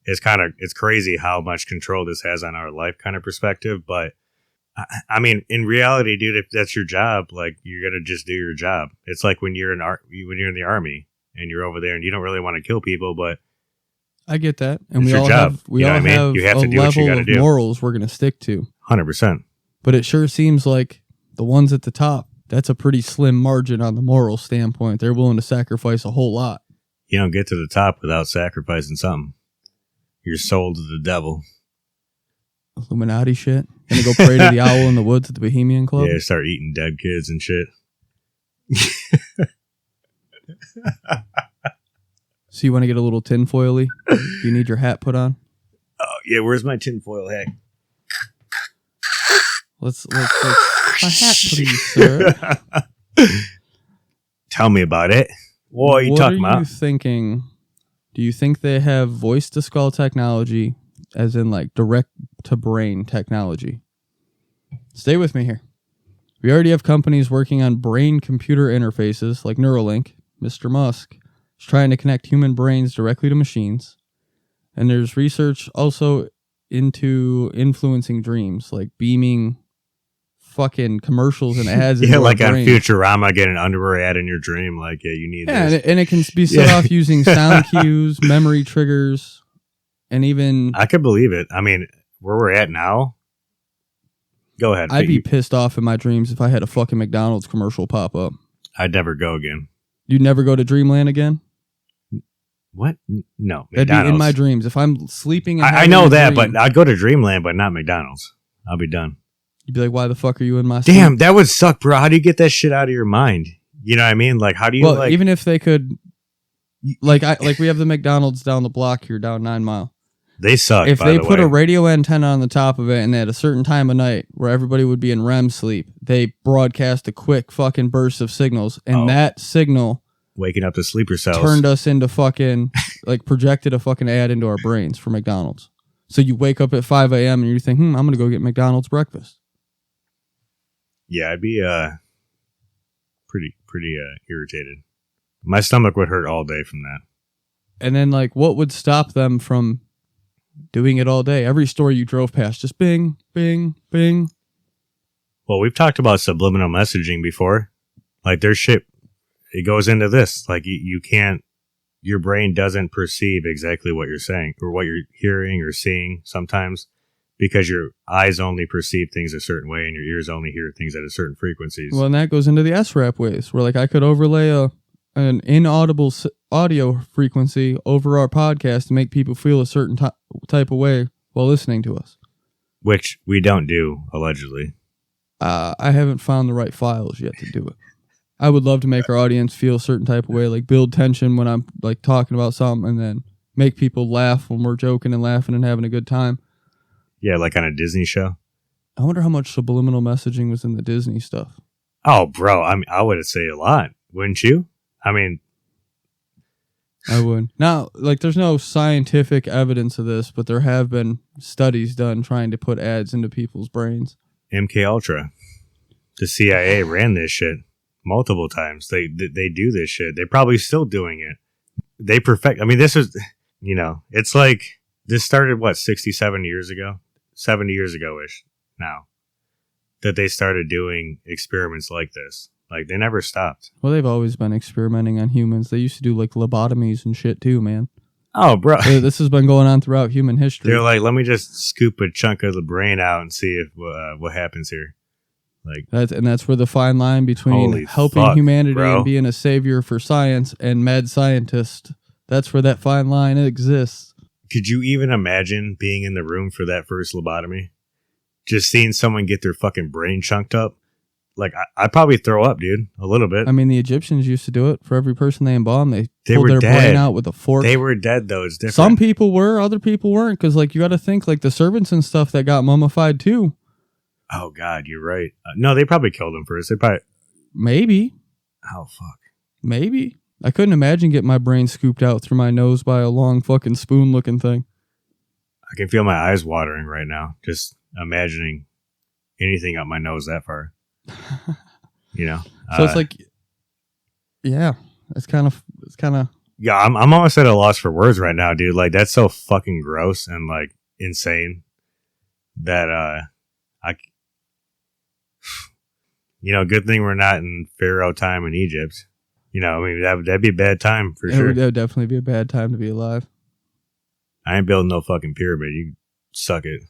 Speaker 3: it's crazy how much control this has on our life kind of perspective. But I mean, in reality, dude, if that's your job, like you're going to just do your job. It's like when you're in the army and you're over there and you don't really want to kill people, but
Speaker 1: I get that. And we all have a level of morals we're going to stick to.
Speaker 3: 100%.
Speaker 1: But it sure seems like the ones at the top, that's a pretty slim margin on the moral standpoint. They're willing to sacrifice a whole lot.
Speaker 3: You don't get to the top without sacrificing something. You're sold to the devil.
Speaker 1: Illuminati shit. Gonna go pray to the owl in the woods at the Bohemian Club?
Speaker 3: Yeah, start eating dead kids and shit.
Speaker 1: So you want to get a little tinfoily? Do you need your hat put on?
Speaker 3: Oh, yeah, where's my tinfoil hat?
Speaker 1: Let's my hat, please, sir.
Speaker 3: Tell me about it. What are you talking about?
Speaker 1: What are you thinking? Do you think they have voice-to-skull technology, as in like direct-to-brain technology? Stay with me here. We already have companies working on brain-computer interfaces like Neuralink. Mr. Musk is trying to connect human brains directly to machines. And there's research also into influencing dreams, like beaming fucking commercials and ads.
Speaker 3: Yeah, like on Futurama, get an underwear ad in your dream. Like, yeah, you need this.
Speaker 1: And it can be set off using sound cues, memory triggers, and even...
Speaker 3: I could believe it. I mean, where we're at now... Go ahead.
Speaker 1: I'd be pissed off in my dreams if I had a fucking McDonald's commercial pop up.
Speaker 3: I'd never go again.
Speaker 1: You'd never go to Dreamland again?
Speaker 3: What? No.
Speaker 1: That'd be in my dreams. If I'm sleeping...
Speaker 3: I know that, but I'd go to Dreamland, but not McDonald's. I'll be done.
Speaker 1: You'd be like, why the fuck are you in my sleep?
Speaker 3: Damn, that would suck, bro. How do you get that shit out of your mind? You know what I mean? Like, how do you...
Speaker 1: Well, even if they could... Like we have the McDonald's down the block here, down 9 Mile.
Speaker 3: They suck,
Speaker 1: if they put a radio antenna on the top of it and at a certain time of night where everybody would be in REM sleep, they broadcast a quick fucking burst of signals, and that signal...
Speaker 3: Waking up the sleeper cells.
Speaker 1: Turned us into fucking... like, projected a fucking ad into our brains for McDonald's. So you wake up at 5 a.m. and you think, I'm going to go get McDonald's breakfast.
Speaker 3: Yeah, I'd be pretty irritated. My stomach would hurt all day from that.
Speaker 1: And then, like, what would stop them from doing it all day? Every store you drove past, just bing, bing, bing.
Speaker 3: Well, we've talked about subliminal messaging before. Like, there's shit, it goes into this. Like, you can't, your brain doesn't perceive exactly what you're saying or what you're hearing or seeing sometimes because your eyes only perceive things a certain way and your ears only hear things at a certain frequencies.
Speaker 1: Well, and that goes into the SRAP waves, where, like, I could overlay an inaudible audio frequency over our podcast to make people feel a certain type of way while listening to us.
Speaker 3: Which we don't do, allegedly.
Speaker 1: I haven't found the right files yet to do it. I would love to make our audience feel a certain type of way, like build tension when I'm like talking about something and then make people laugh when we're joking and laughing and having a good time.
Speaker 3: Yeah, like on a Disney show.
Speaker 1: I wonder how much subliminal messaging was in the Disney stuff.
Speaker 3: Oh, bro, I mean, I would say a lot, wouldn't you? I mean,
Speaker 1: I would. Now, like, there's no scientific evidence of this, but there have been studies done trying to put ads into people's brains.
Speaker 3: MK Ultra, the CIA ran this shit multiple times. They do this shit. They're probably still doing it. They perfect. I mean, this is, you know, it's like this started 67 years ago, 70 years ago ish now that they started doing experiments like this. Like, they never stopped.
Speaker 1: Well, they've always been experimenting on humans. They used to do like lobotomies and shit too, man.
Speaker 3: Oh, bro.
Speaker 1: This has been going on throughout human history.
Speaker 3: They're like, let me just scoop a chunk of the brain out and see if what happens here. Like,
Speaker 1: that's where the fine line between helping humanity and being a savior for science and mad scientist, that's where that fine line exists.
Speaker 3: Could you even imagine being in the room for that first lobotomy? Just seeing someone get their fucking brain chunked up? Like, I'd probably throw up, dude, a little bit.
Speaker 1: I mean, the Egyptians used to do it. For every person they embalmed, they pulled
Speaker 3: were
Speaker 1: their
Speaker 3: dead.
Speaker 1: brain out with a fork.
Speaker 3: They were dead, though. It's different.
Speaker 1: Some people were, other people weren't, because, like, you got to think, like, the servants and stuff that got mummified, too.
Speaker 3: Oh, God, you're right. No, they probably killed him first. They probably...
Speaker 1: Maybe.
Speaker 3: Oh, fuck.
Speaker 1: Maybe. I couldn't imagine getting my brain scooped out through my nose by a long fucking spoon-looking thing.
Speaker 3: I can feel my eyes watering right now, just imagining anything up my nose that far. You know?
Speaker 1: So it's like... Yeah. It's kind of...
Speaker 3: Yeah, I'm almost at a loss for words right now, dude. Like, that's so fucking gross and, like, insane that, you know, good thing we're not in Pharaoh time in Egypt. You know, I mean, that'd be a bad time for sure.
Speaker 1: That would definitely be a bad time to be alive.
Speaker 3: I ain't building no fucking pyramid. You suck it.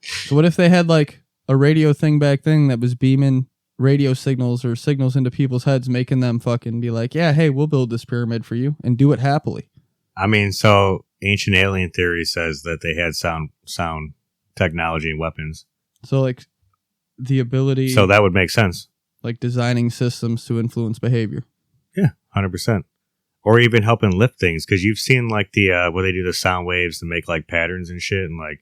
Speaker 1: So what if they had, like, a radio thing back then that was beaming radio signals or signals into people's heads, making them fucking be like, yeah, hey, we'll build this pyramid for you and do it happily.
Speaker 3: I mean, so ancient alien theory says that they had sound technology and weapons.
Speaker 1: So, like, the ability...
Speaker 3: So that would make sense.
Speaker 1: Like designing systems to influence behavior.
Speaker 3: Yeah, 100%. Or even helping lift things, because you've seen, like, the where they do the sound waves to make, like, patterns and shit, and, like,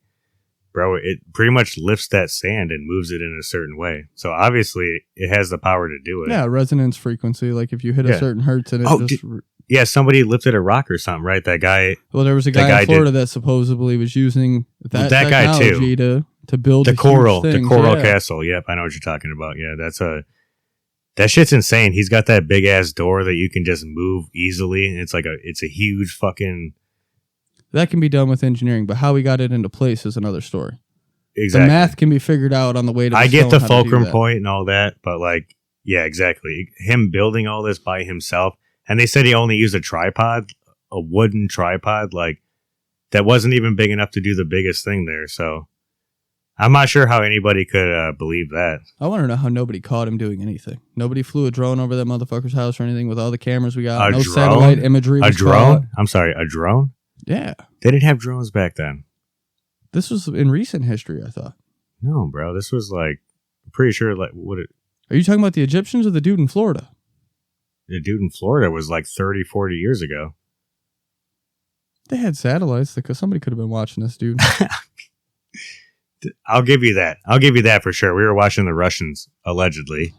Speaker 3: bro, it pretty much lifts that sand and moves it in a certain way. So obviously it has the power to do it.
Speaker 1: Yeah, resonance frequency. Like, if you hit a certain hertz and it just...
Speaker 3: Yeah, somebody lifted a rock or something, right? That guy...
Speaker 1: Well, there was a guy in Florida that supposably was using that technology
Speaker 3: guy too.
Speaker 1: To build
Speaker 3: the coral castle. Yep, I know what you're talking about. Yeah, that shit's insane. He's got that big ass door that you can just move easily, and it's a huge fucking...
Speaker 1: That can be done with engineering, but how we got it into place is another story.
Speaker 3: Exactly.
Speaker 1: The math can be figured out on the way to...
Speaker 3: I get the fulcrum point and all that, but, like, yeah, exactly. Him building all this by himself, and they said he only used a wooden tripod, like, that wasn't even big enough to do the biggest thing there, so... I'm not sure how anybody could believe that.
Speaker 1: I want to know how nobody caught him doing anything. Nobody flew a drone over that motherfucker's house or anything with all the cameras we got. No satellite imagery was
Speaker 3: drone?
Speaker 1: caught.
Speaker 3: I'm sorry, a drone?
Speaker 1: Yeah.
Speaker 3: They didn't have drones back then.
Speaker 1: This was in recent history, I thought.
Speaker 3: No, bro. This was like, I'm pretty sure, like,
Speaker 1: Are you talking about the Egyptians or the dude in Florida?
Speaker 3: The dude in Florida was like 30, 40 years ago.
Speaker 1: They had satellites because somebody could have been watching this dude.
Speaker 3: I'll give you that. I'll give you that for sure. We were watching the Russians, allegedly.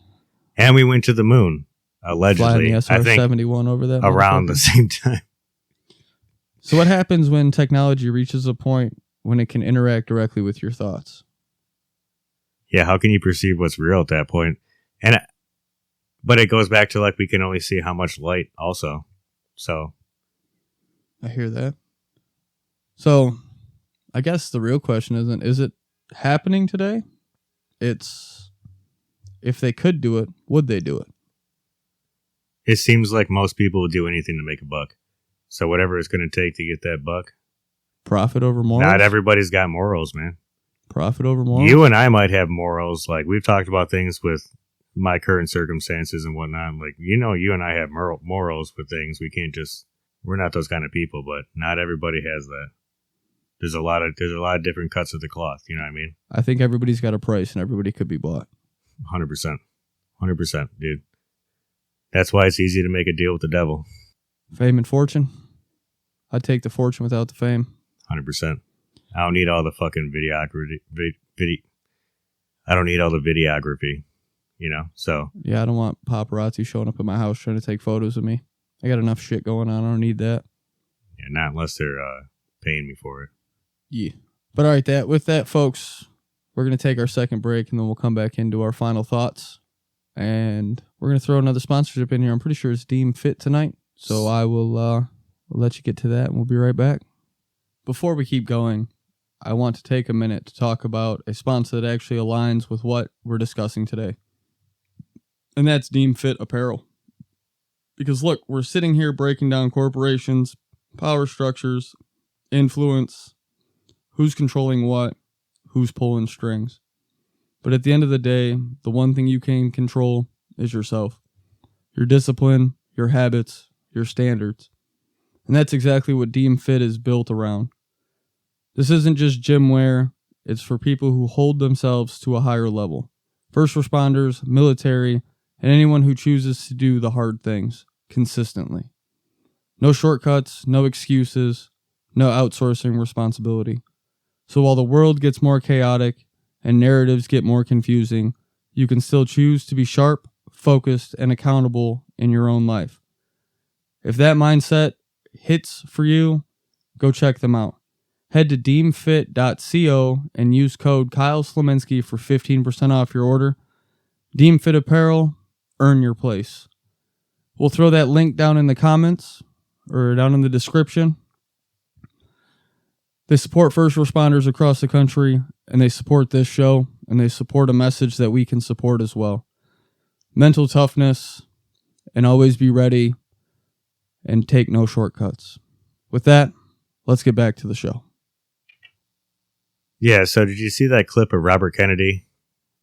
Speaker 3: And we went to the moon, allegedly.
Speaker 1: Flying the SR-71 over that
Speaker 3: around the same time.
Speaker 1: So what happens when technology reaches a point when it can interact directly with your thoughts?
Speaker 3: Yeah, how can you perceive what's real at that point? But it goes back to like we can only see how much light also. So
Speaker 1: I hear that. So I guess the real question is it happening today? It's if they could do it, would they do it?
Speaker 3: it seems like most people would do anything to make a buck. So whatever it's going to take to get that buck.
Speaker 1: Profit over morals?
Speaker 3: Not everybody's got morals, man.
Speaker 1: Profit over morals?
Speaker 3: You and I might have morals. Like we've talked about things with my current circumstances and whatnot. Like, you and I have morals with things. We're not those kind of people, but not everybody has that. There's a lot of different cuts of the cloth. You know what I mean?
Speaker 1: I think everybody's got a price and everybody could be bought.
Speaker 3: 100%. 100%, dude. That's why it's easy to make a deal with the devil.
Speaker 1: Fame and fortune? I'd take the fortune without the fame.
Speaker 3: 100%. I don't need all the fucking I don't need all the videography, so.
Speaker 1: Yeah, I don't want paparazzi showing up at my house trying to take photos of me. I got enough shit going on. I don't need that.
Speaker 3: Yeah, not unless they're paying me for it.
Speaker 1: Yeah. But all right, with that, folks, we're going to take our second break and then we'll come back into our final thoughts. And we're going to throw another sponsorship in here. I'm pretty sure it's Deem Fit tonight. So I will let you get to that and we'll be right back. Before we keep going, I want to take a minute to talk about a sponsor that actually aligns with what we're discussing today. And that's Deem Fit Apparel. Because look, we're sitting here breaking down corporations, power structures, influence, who's controlling what, who's pulling strings. But at the end of the day, the one thing you can control is yourself. Your discipline, your habits, your standards. And that's exactly what Deem Fit is built around. This isn't just gym wear, it's for people who hold themselves to a higher level. First responders, military, and anyone who chooses to do the hard things consistently. No shortcuts, no excuses, no outsourcing responsibility. So while the world gets more chaotic and narratives get more confusing, you can still choose to be sharp, focused, and accountable in your own life. If that mindset hits for you, go check them out. Head to deemfit.co and use code Kyle Slominski for 15% off your order. Deem Fit Apparel, earn your place. We'll throw that link down in the comments or down in the description. They support first responders across the country, and they support this show, and they support a message that we can support as well. Mental toughness, and always be ready, and take no shortcuts. With that, let's get back to the show.
Speaker 3: Yeah, so did you see that clip of Robert Kennedy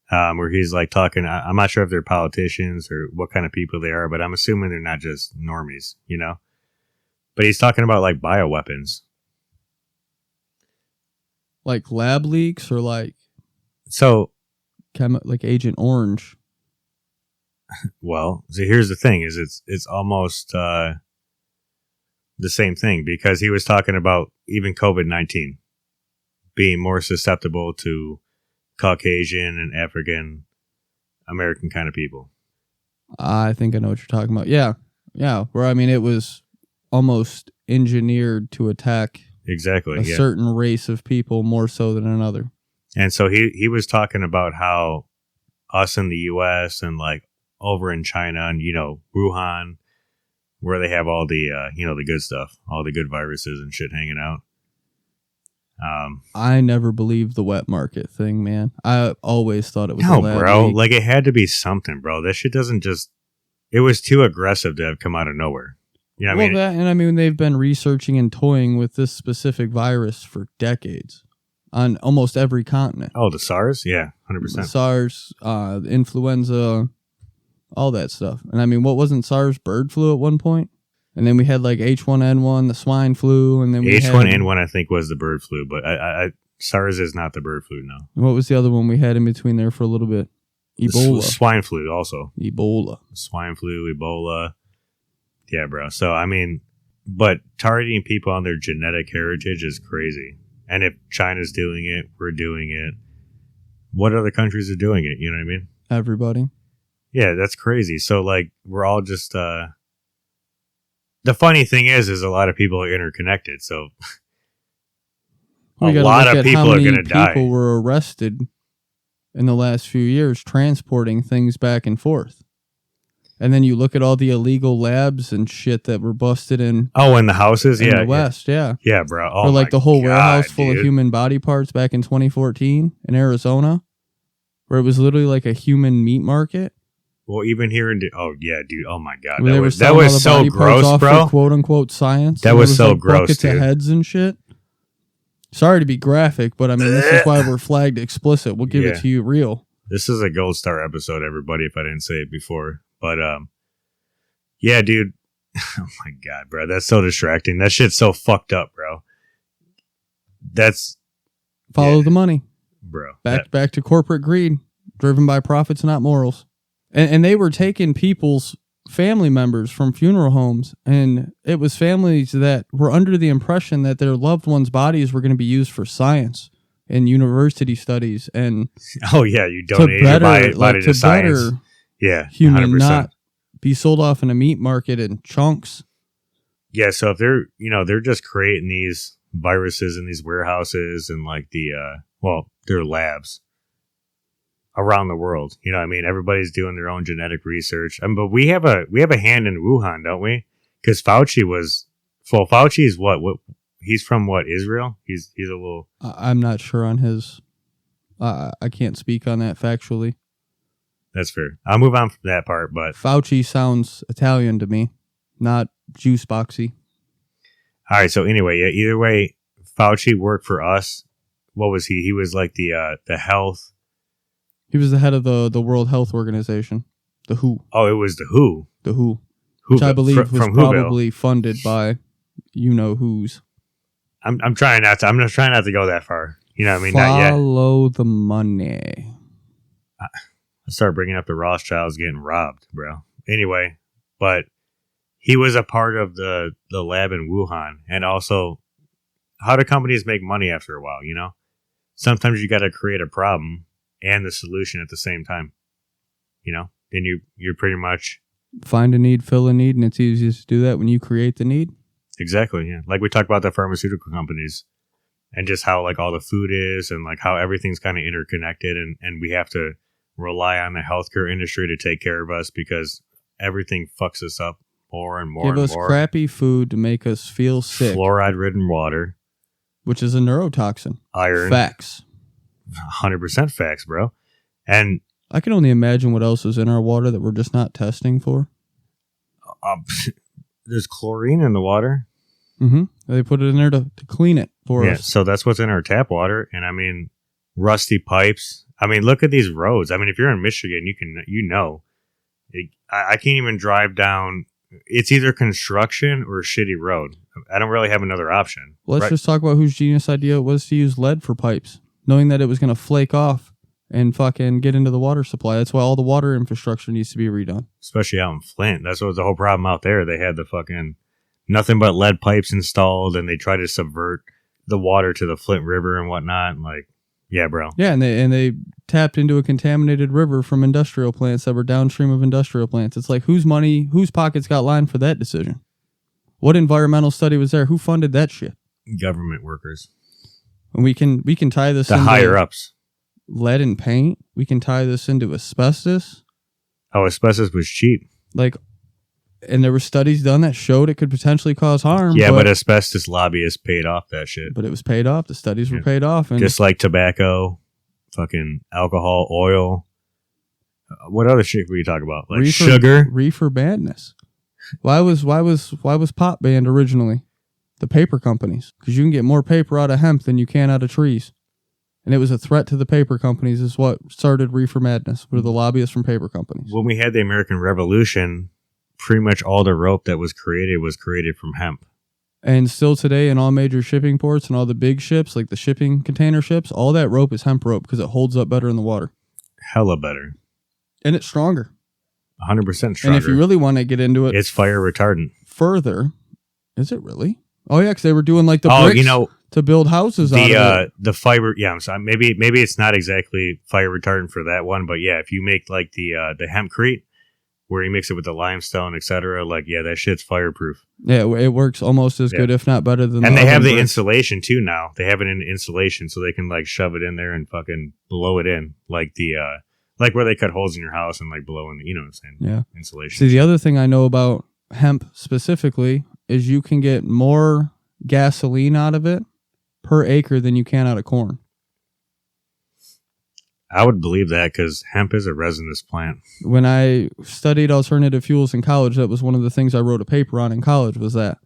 Speaker 3: where he's like talking? I'm not sure if they're politicians or what kind of people they are, but I'm assuming they're not just normies, But he's talking about like bioweapons.
Speaker 1: Like lab leaks or like like Agent Orange?
Speaker 3: Well, so here's the thing: is it's almost the same thing, because he was talking about even COVID-19 being more susceptible to Caucasian and African American kind of people.
Speaker 1: I think I know what you're talking about. Yeah. Where it was almost engineered to attack
Speaker 3: exactly
Speaker 1: a certain race of people more so than another. And
Speaker 3: so he was talking about how us in the U.S. and like over in China and Wuhan, where they have all the the good stuff, all the good viruses and shit hanging out.
Speaker 1: I never believed the wet market thing, man. I always thought it was
Speaker 3: a lab bro. Leak. Like it had to be something, bro. That shit doesn't just. It was too aggressive to have come out of nowhere. You know what I mean?
Speaker 1: They've been researching and toying with this specific virus for decades on almost every continent.
Speaker 3: Oh, the SARS? Yeah, 100%.
Speaker 1: The SARS, influenza, all that stuff. And what wasn't SARS bird flu at one point? And then we had like H1N1, the swine flu, and then we
Speaker 3: H1N1 I think was the bird flu, but SARS is not the bird flu, no.
Speaker 1: And what was the other one we had in between there for a little bit? Ebola.
Speaker 3: Swine flu also.
Speaker 1: Ebola.
Speaker 3: Swine flu, Ebola. Yeah, bro. So, but targeting people on their genetic heritage is crazy. And if China's doing it, we're doing it. What other countries are doing it? You know what I mean?
Speaker 1: Everybody.
Speaker 3: Yeah, that's crazy. So, like, we're all just, the funny thing is a lot of people are interconnected. So
Speaker 1: We
Speaker 3: a
Speaker 1: gotta
Speaker 3: lot
Speaker 1: look
Speaker 3: of
Speaker 1: at
Speaker 3: people
Speaker 1: how
Speaker 3: are
Speaker 1: many
Speaker 3: going to die.
Speaker 1: People were arrested in the last few years transporting things back and forth. And then you look at all the illegal labs and shit that were busted in.
Speaker 3: Oh, in the houses?
Speaker 1: In
Speaker 3: Yeah.
Speaker 1: the West, yeah.
Speaker 3: Yeah, bro. Oh,
Speaker 1: or like the whole warehouse full
Speaker 3: dude.
Speaker 1: of human body parts back in 2014 in Arizona, where it was literally like a human meat market.
Speaker 3: Well, even here in... Oh, yeah, dude. Oh, my God.
Speaker 1: Where
Speaker 3: That was so gross, bro.
Speaker 1: Quote unquote science.
Speaker 3: That was so
Speaker 1: like
Speaker 3: gross,
Speaker 1: buckets
Speaker 3: dude.
Speaker 1: of heads and shit. Sorry to be graphic, but I mean, this is why we're flagged explicit. We'll give it to you real.
Speaker 3: This is a gold star episode, everybody, if I didn't say it before. But, yeah, dude. Oh, my God, bro. That's so distracting. That shit's so fucked up, bro. That's...
Speaker 1: Follow the money.
Speaker 3: Bro.
Speaker 1: Back to corporate greed, driven by profits, not morals. And they were taking people's family members from funeral homes, and it was families that were under the impression that their loved ones' bodies were going to be used for science and university studies, and
Speaker 3: oh yeah, you donated your body to science. Yeah,
Speaker 1: human
Speaker 3: 100%.
Speaker 1: Not be sold off in a meat market in chunks.
Speaker 3: Yeah, so if they're just creating these viruses in these warehouses and like their labs around the world. You know what I mean? Everybody's doing their own genetic research. But we have a hand in Wuhan, don't we? Because Fauci is what he's from Israel? He's a little...
Speaker 1: I'm not sure on his... I can't speak on that factually.
Speaker 3: That's fair. I'll move on from that part, but...
Speaker 1: Fauci sounds Italian to me, not juice boxy.
Speaker 3: All right, so anyway, yeah, either way, Fauci worked for us. What was he? He was like the health...
Speaker 1: He was the head of the World Health Organization, the WHO.
Speaker 3: Oh, it was the WHO.
Speaker 1: The WHO, which I believe was probably funded by who's.
Speaker 3: I'm trying not to. I'm just trying not to go that far. You know what I mean? Not yet.
Speaker 1: Follow the money.
Speaker 3: I start bringing up the Rothschilds getting robbed, bro. Anyway, but he was a part of the lab in Wuhan, and also how do companies make money after a while? You know, sometimes you got to create a problem and the solution at the same time. You know, then you're pretty much
Speaker 1: find a need, fill a need, and it's easiest to do that when you create the need.
Speaker 3: Exactly, yeah. Like we talked about the pharmaceutical companies and just how like all the food is and like how everything's kind of interconnected and we have to rely on the healthcare industry to take care of us because everything fucks us up more and more.
Speaker 1: Give us crappy food to make us feel sick.
Speaker 3: Fluoride-ridden water.
Speaker 1: Which is a neurotoxin.
Speaker 3: Iron.
Speaker 1: Facts.
Speaker 3: 100% facts, bro. And
Speaker 1: I can only imagine what else is in our water that we're just not testing for.
Speaker 3: There's chlorine in the water.
Speaker 1: Mm-hmm. They put it in there to clean it for us.
Speaker 3: Yeah, so that's what's in our tap water. And I mean, rusty pipes. I mean, look at these roads. I mean, if you're in Michigan, I can't even drive down. It's either construction or a shitty road. I don't really have another option.
Speaker 1: Let's just talk about whose genius idea it was to use lead for pipes, knowing that it was going to flake off and fucking get into the water supply. That's why all the water infrastructure needs to be redone. Especially
Speaker 3: out in Flint. That's what was the whole problem out there. They had the fucking nothing but lead pipes installed, and they tried to subvert the water to the Flint River and whatnot. And like, yeah, bro.
Speaker 1: Yeah, and they tapped into a contaminated river from industrial plants that were downstream of industrial plants. It's like, whose pockets got lined for that decision? What environmental study was there? Who funded that shit?
Speaker 3: Government workers.
Speaker 1: And we can tie this
Speaker 3: into higher ups.
Speaker 1: Lead and paint. We can tie this into asbestos.
Speaker 3: Oh, asbestos was cheap.
Speaker 1: Like, and there were studies done that showed it could potentially cause harm.
Speaker 3: Yeah, but asbestos lobbyists paid off that shit.
Speaker 1: But it was paid off. The studies were paid off. And
Speaker 3: just like tobacco, fucking alcohol, oil. What other shit were you talking about? Like sugar?
Speaker 1: Reefer madness. Why was pot banned originally? The paper companies. Because you can get more paper out of hemp than you can out of trees. And it was a threat to the paper companies is what started reefer madness, were the lobbyists from paper companies.
Speaker 3: When we had the American Revolution, pretty much all the rope that was created from hemp.
Speaker 1: And still today in all major shipping ports and all the big ships, like the shipping container ships, all that rope is hemp rope because it holds up better in the water.
Speaker 3: Hella better.
Speaker 1: And it's stronger.
Speaker 3: 100% stronger.
Speaker 1: And if you really want to get into it,
Speaker 3: it's fire retardant.
Speaker 1: Further, is it really? Oh yeah, because they were doing like the bricks to build houses out of it.
Speaker 3: The fiber, yeah. I'm sorry. Maybe it's not exactly fire retardant for that one, but yeah, if you make like the hempcrete, where you mix it with the limestone, etc. Like, yeah, that shit's fireproof.
Speaker 1: Yeah, it works almost as good, if not better than.
Speaker 3: And they have the
Speaker 1: bricks.
Speaker 3: insulation too now. They have it in insulation, so they can like shove it in there and fucking blow it in, like the like where they cut holes in your house and like blow in. You know what I'm saying?
Speaker 1: Yeah.
Speaker 3: Insulation.
Speaker 1: See, the other thing I know about hemp specifically is you can get more gasoline out of it per acre than you can out of corn.
Speaker 3: I would believe that because hemp is a resinous plant.
Speaker 1: When I studied alternative fuels in college, that was one of the things I wrote a paper on in college, was that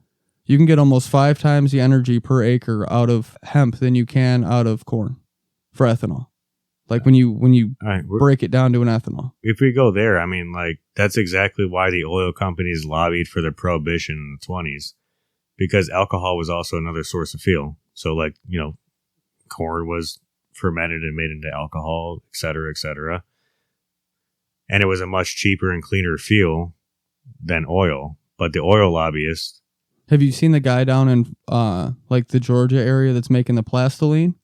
Speaker 1: you can get almost 5 times the energy per acre out of hemp than you can out of corn for ethanol. Like when you break it down to an ethanol.
Speaker 3: If we go there, I mean, like, that's exactly why the oil companies lobbied for the prohibition in the 20s, because alcohol was also another source of fuel. So, like, you know, corn was fermented and made into alcohol, et cetera, and it was a much cheaper and cleaner fuel than oil. But the oil lobbyists.
Speaker 1: Have you seen the guy down in like the Georgia area that's making the plastiline?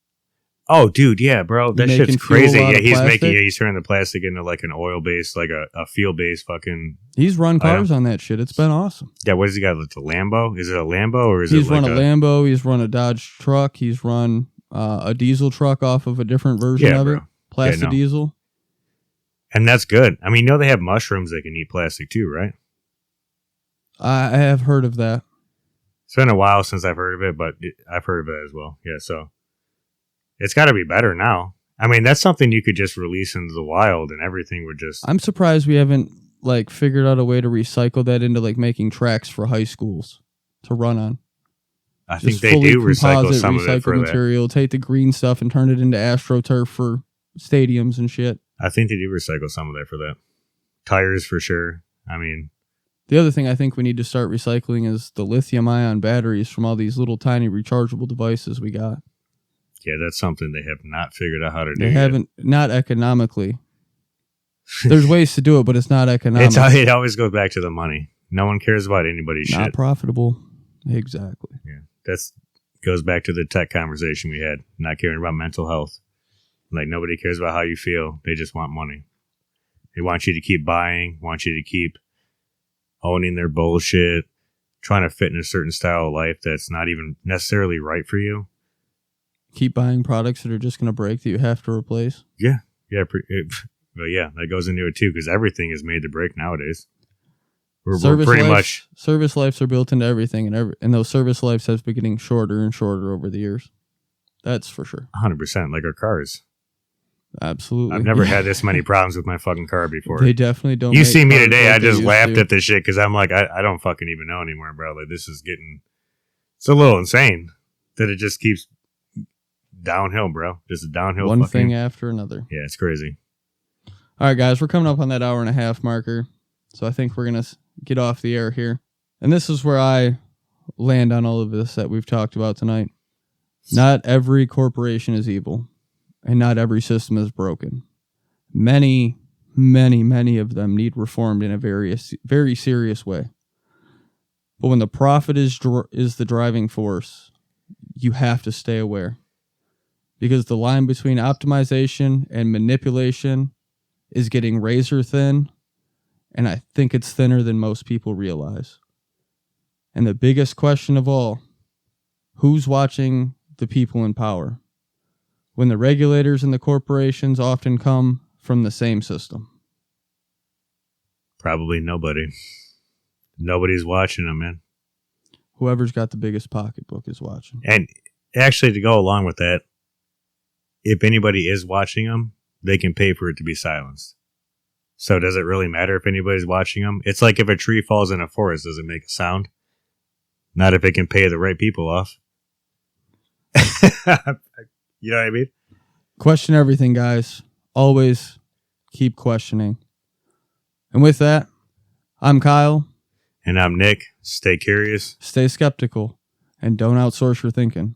Speaker 3: Oh, dude, yeah, bro, that shit's crazy. Yeah, he's turning the plastic into like an oil based, like a fuel based fucking.
Speaker 1: He's run cars on that shit. It's been awesome.
Speaker 3: Yeah, what does he got? Like a Lambo? Is it a Lambo or is
Speaker 1: he's
Speaker 3: it like
Speaker 1: run a Lambo? He's run a Dodge truck. He's run a diesel truck off of a different version of it, plastic diesel.
Speaker 3: And that's good. I mean, you know they have mushrooms that can eat plastic too, right?
Speaker 1: I have heard of that.
Speaker 3: It's been a while since I've heard of it, but I've heard of it as well. Yeah, so it's got to be better now. I mean, that's something you could just release into the wild and everything would just...
Speaker 1: I'm surprised we haven't like figured out a way to recycle that into like making tracks for high schools to run on.
Speaker 3: I think they do recycle some of it for
Speaker 1: material,
Speaker 3: that.
Speaker 1: Take the green stuff and turn it into AstroTurf for stadiums and shit.
Speaker 3: I think they do recycle some of that for that. Tires for sure. I mean...
Speaker 1: The other thing I think we need to start recycling is the lithium-ion batteries from all these little tiny rechargeable devices we got.
Speaker 3: Yeah, that's something they have not figured out how to do.
Speaker 1: They haven't, not economically. There's ways to do it, but it's not economic.
Speaker 3: It always goes back to the money. No one cares about anybody's shit.
Speaker 1: Not profitable. Exactly.
Speaker 3: Yeah, that's goes back to the tech conversation we had. Not caring about mental health. Like, nobody cares about how you feel. They just want money. They want you to keep buying, want you to keep owning their bullshit, trying to fit in a certain style of life that's not even necessarily right for you.
Speaker 1: Keep buying products that are just going to break that you have to replace.
Speaker 3: Yeah. But yeah, that goes into it too, because everything is made to break nowadays. We're pretty much
Speaker 1: service lives are built into everything, and those service lives have been getting shorter and shorter over the years. That's for sure.
Speaker 3: 100%, like our cars.
Speaker 1: Absolutely.
Speaker 3: I've never had this many problems with my fucking car before.
Speaker 1: They definitely don't.
Speaker 3: You see me today, I just laughed at this shit because I'm like, I don't fucking even know anymore, bro. Like, this is it's a little insane that it just keeps downhill, bro. Just a downhill.
Speaker 1: One thing after another.
Speaker 3: Yeah, it's crazy.
Speaker 1: All right, guys, we're coming up on that 1.5 hour marker. So I think we're going to get off the air here. And this is where I land on all of this that we've talked about tonight. Not every corporation is evil. And not every system is broken. Many, many, many of them need reformed in a very, very serious way. But when the profit is the driving force, you have to stay aware. Because the line between optimization and manipulation is getting razor thin, and I think it's thinner than most people realize. And the biggest question of all, who's watching the people in power? When the regulators and the corporations often come from the same system.
Speaker 3: Probably nobody. Nobody's watching them, man.
Speaker 1: Whoever's got the biggest pocketbook is watching.
Speaker 3: And actually, to go along with that, if anybody is watching them, they can pay for it to be silenced. So does it really matter if anybody's watching them? It's like if a tree falls in a forest, does it make a sound? Not if it can pay the right people off. You know what I mean?
Speaker 1: Question everything, guys. Always keep questioning. And with that, I'm Kyle.
Speaker 3: And I'm Nick. Stay curious.
Speaker 1: Stay skeptical. And don't outsource your thinking.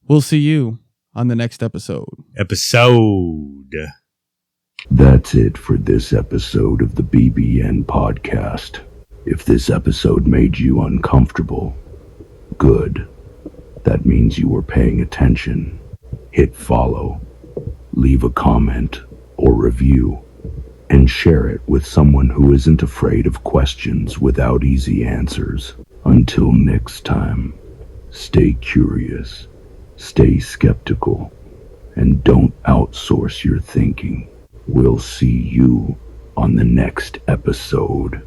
Speaker 1: We'll see you on the next episode.
Speaker 2: That's it for this episode of the BBN podcast. If this episode made you uncomfortable, good. That means you were paying attention. Hit follow, leave a comment or review, and share it with someone who isn't afraid of questions without easy answers. Until next time, stay curious, stay skeptical, and don't outsource your thinking. We'll see you on the next episode.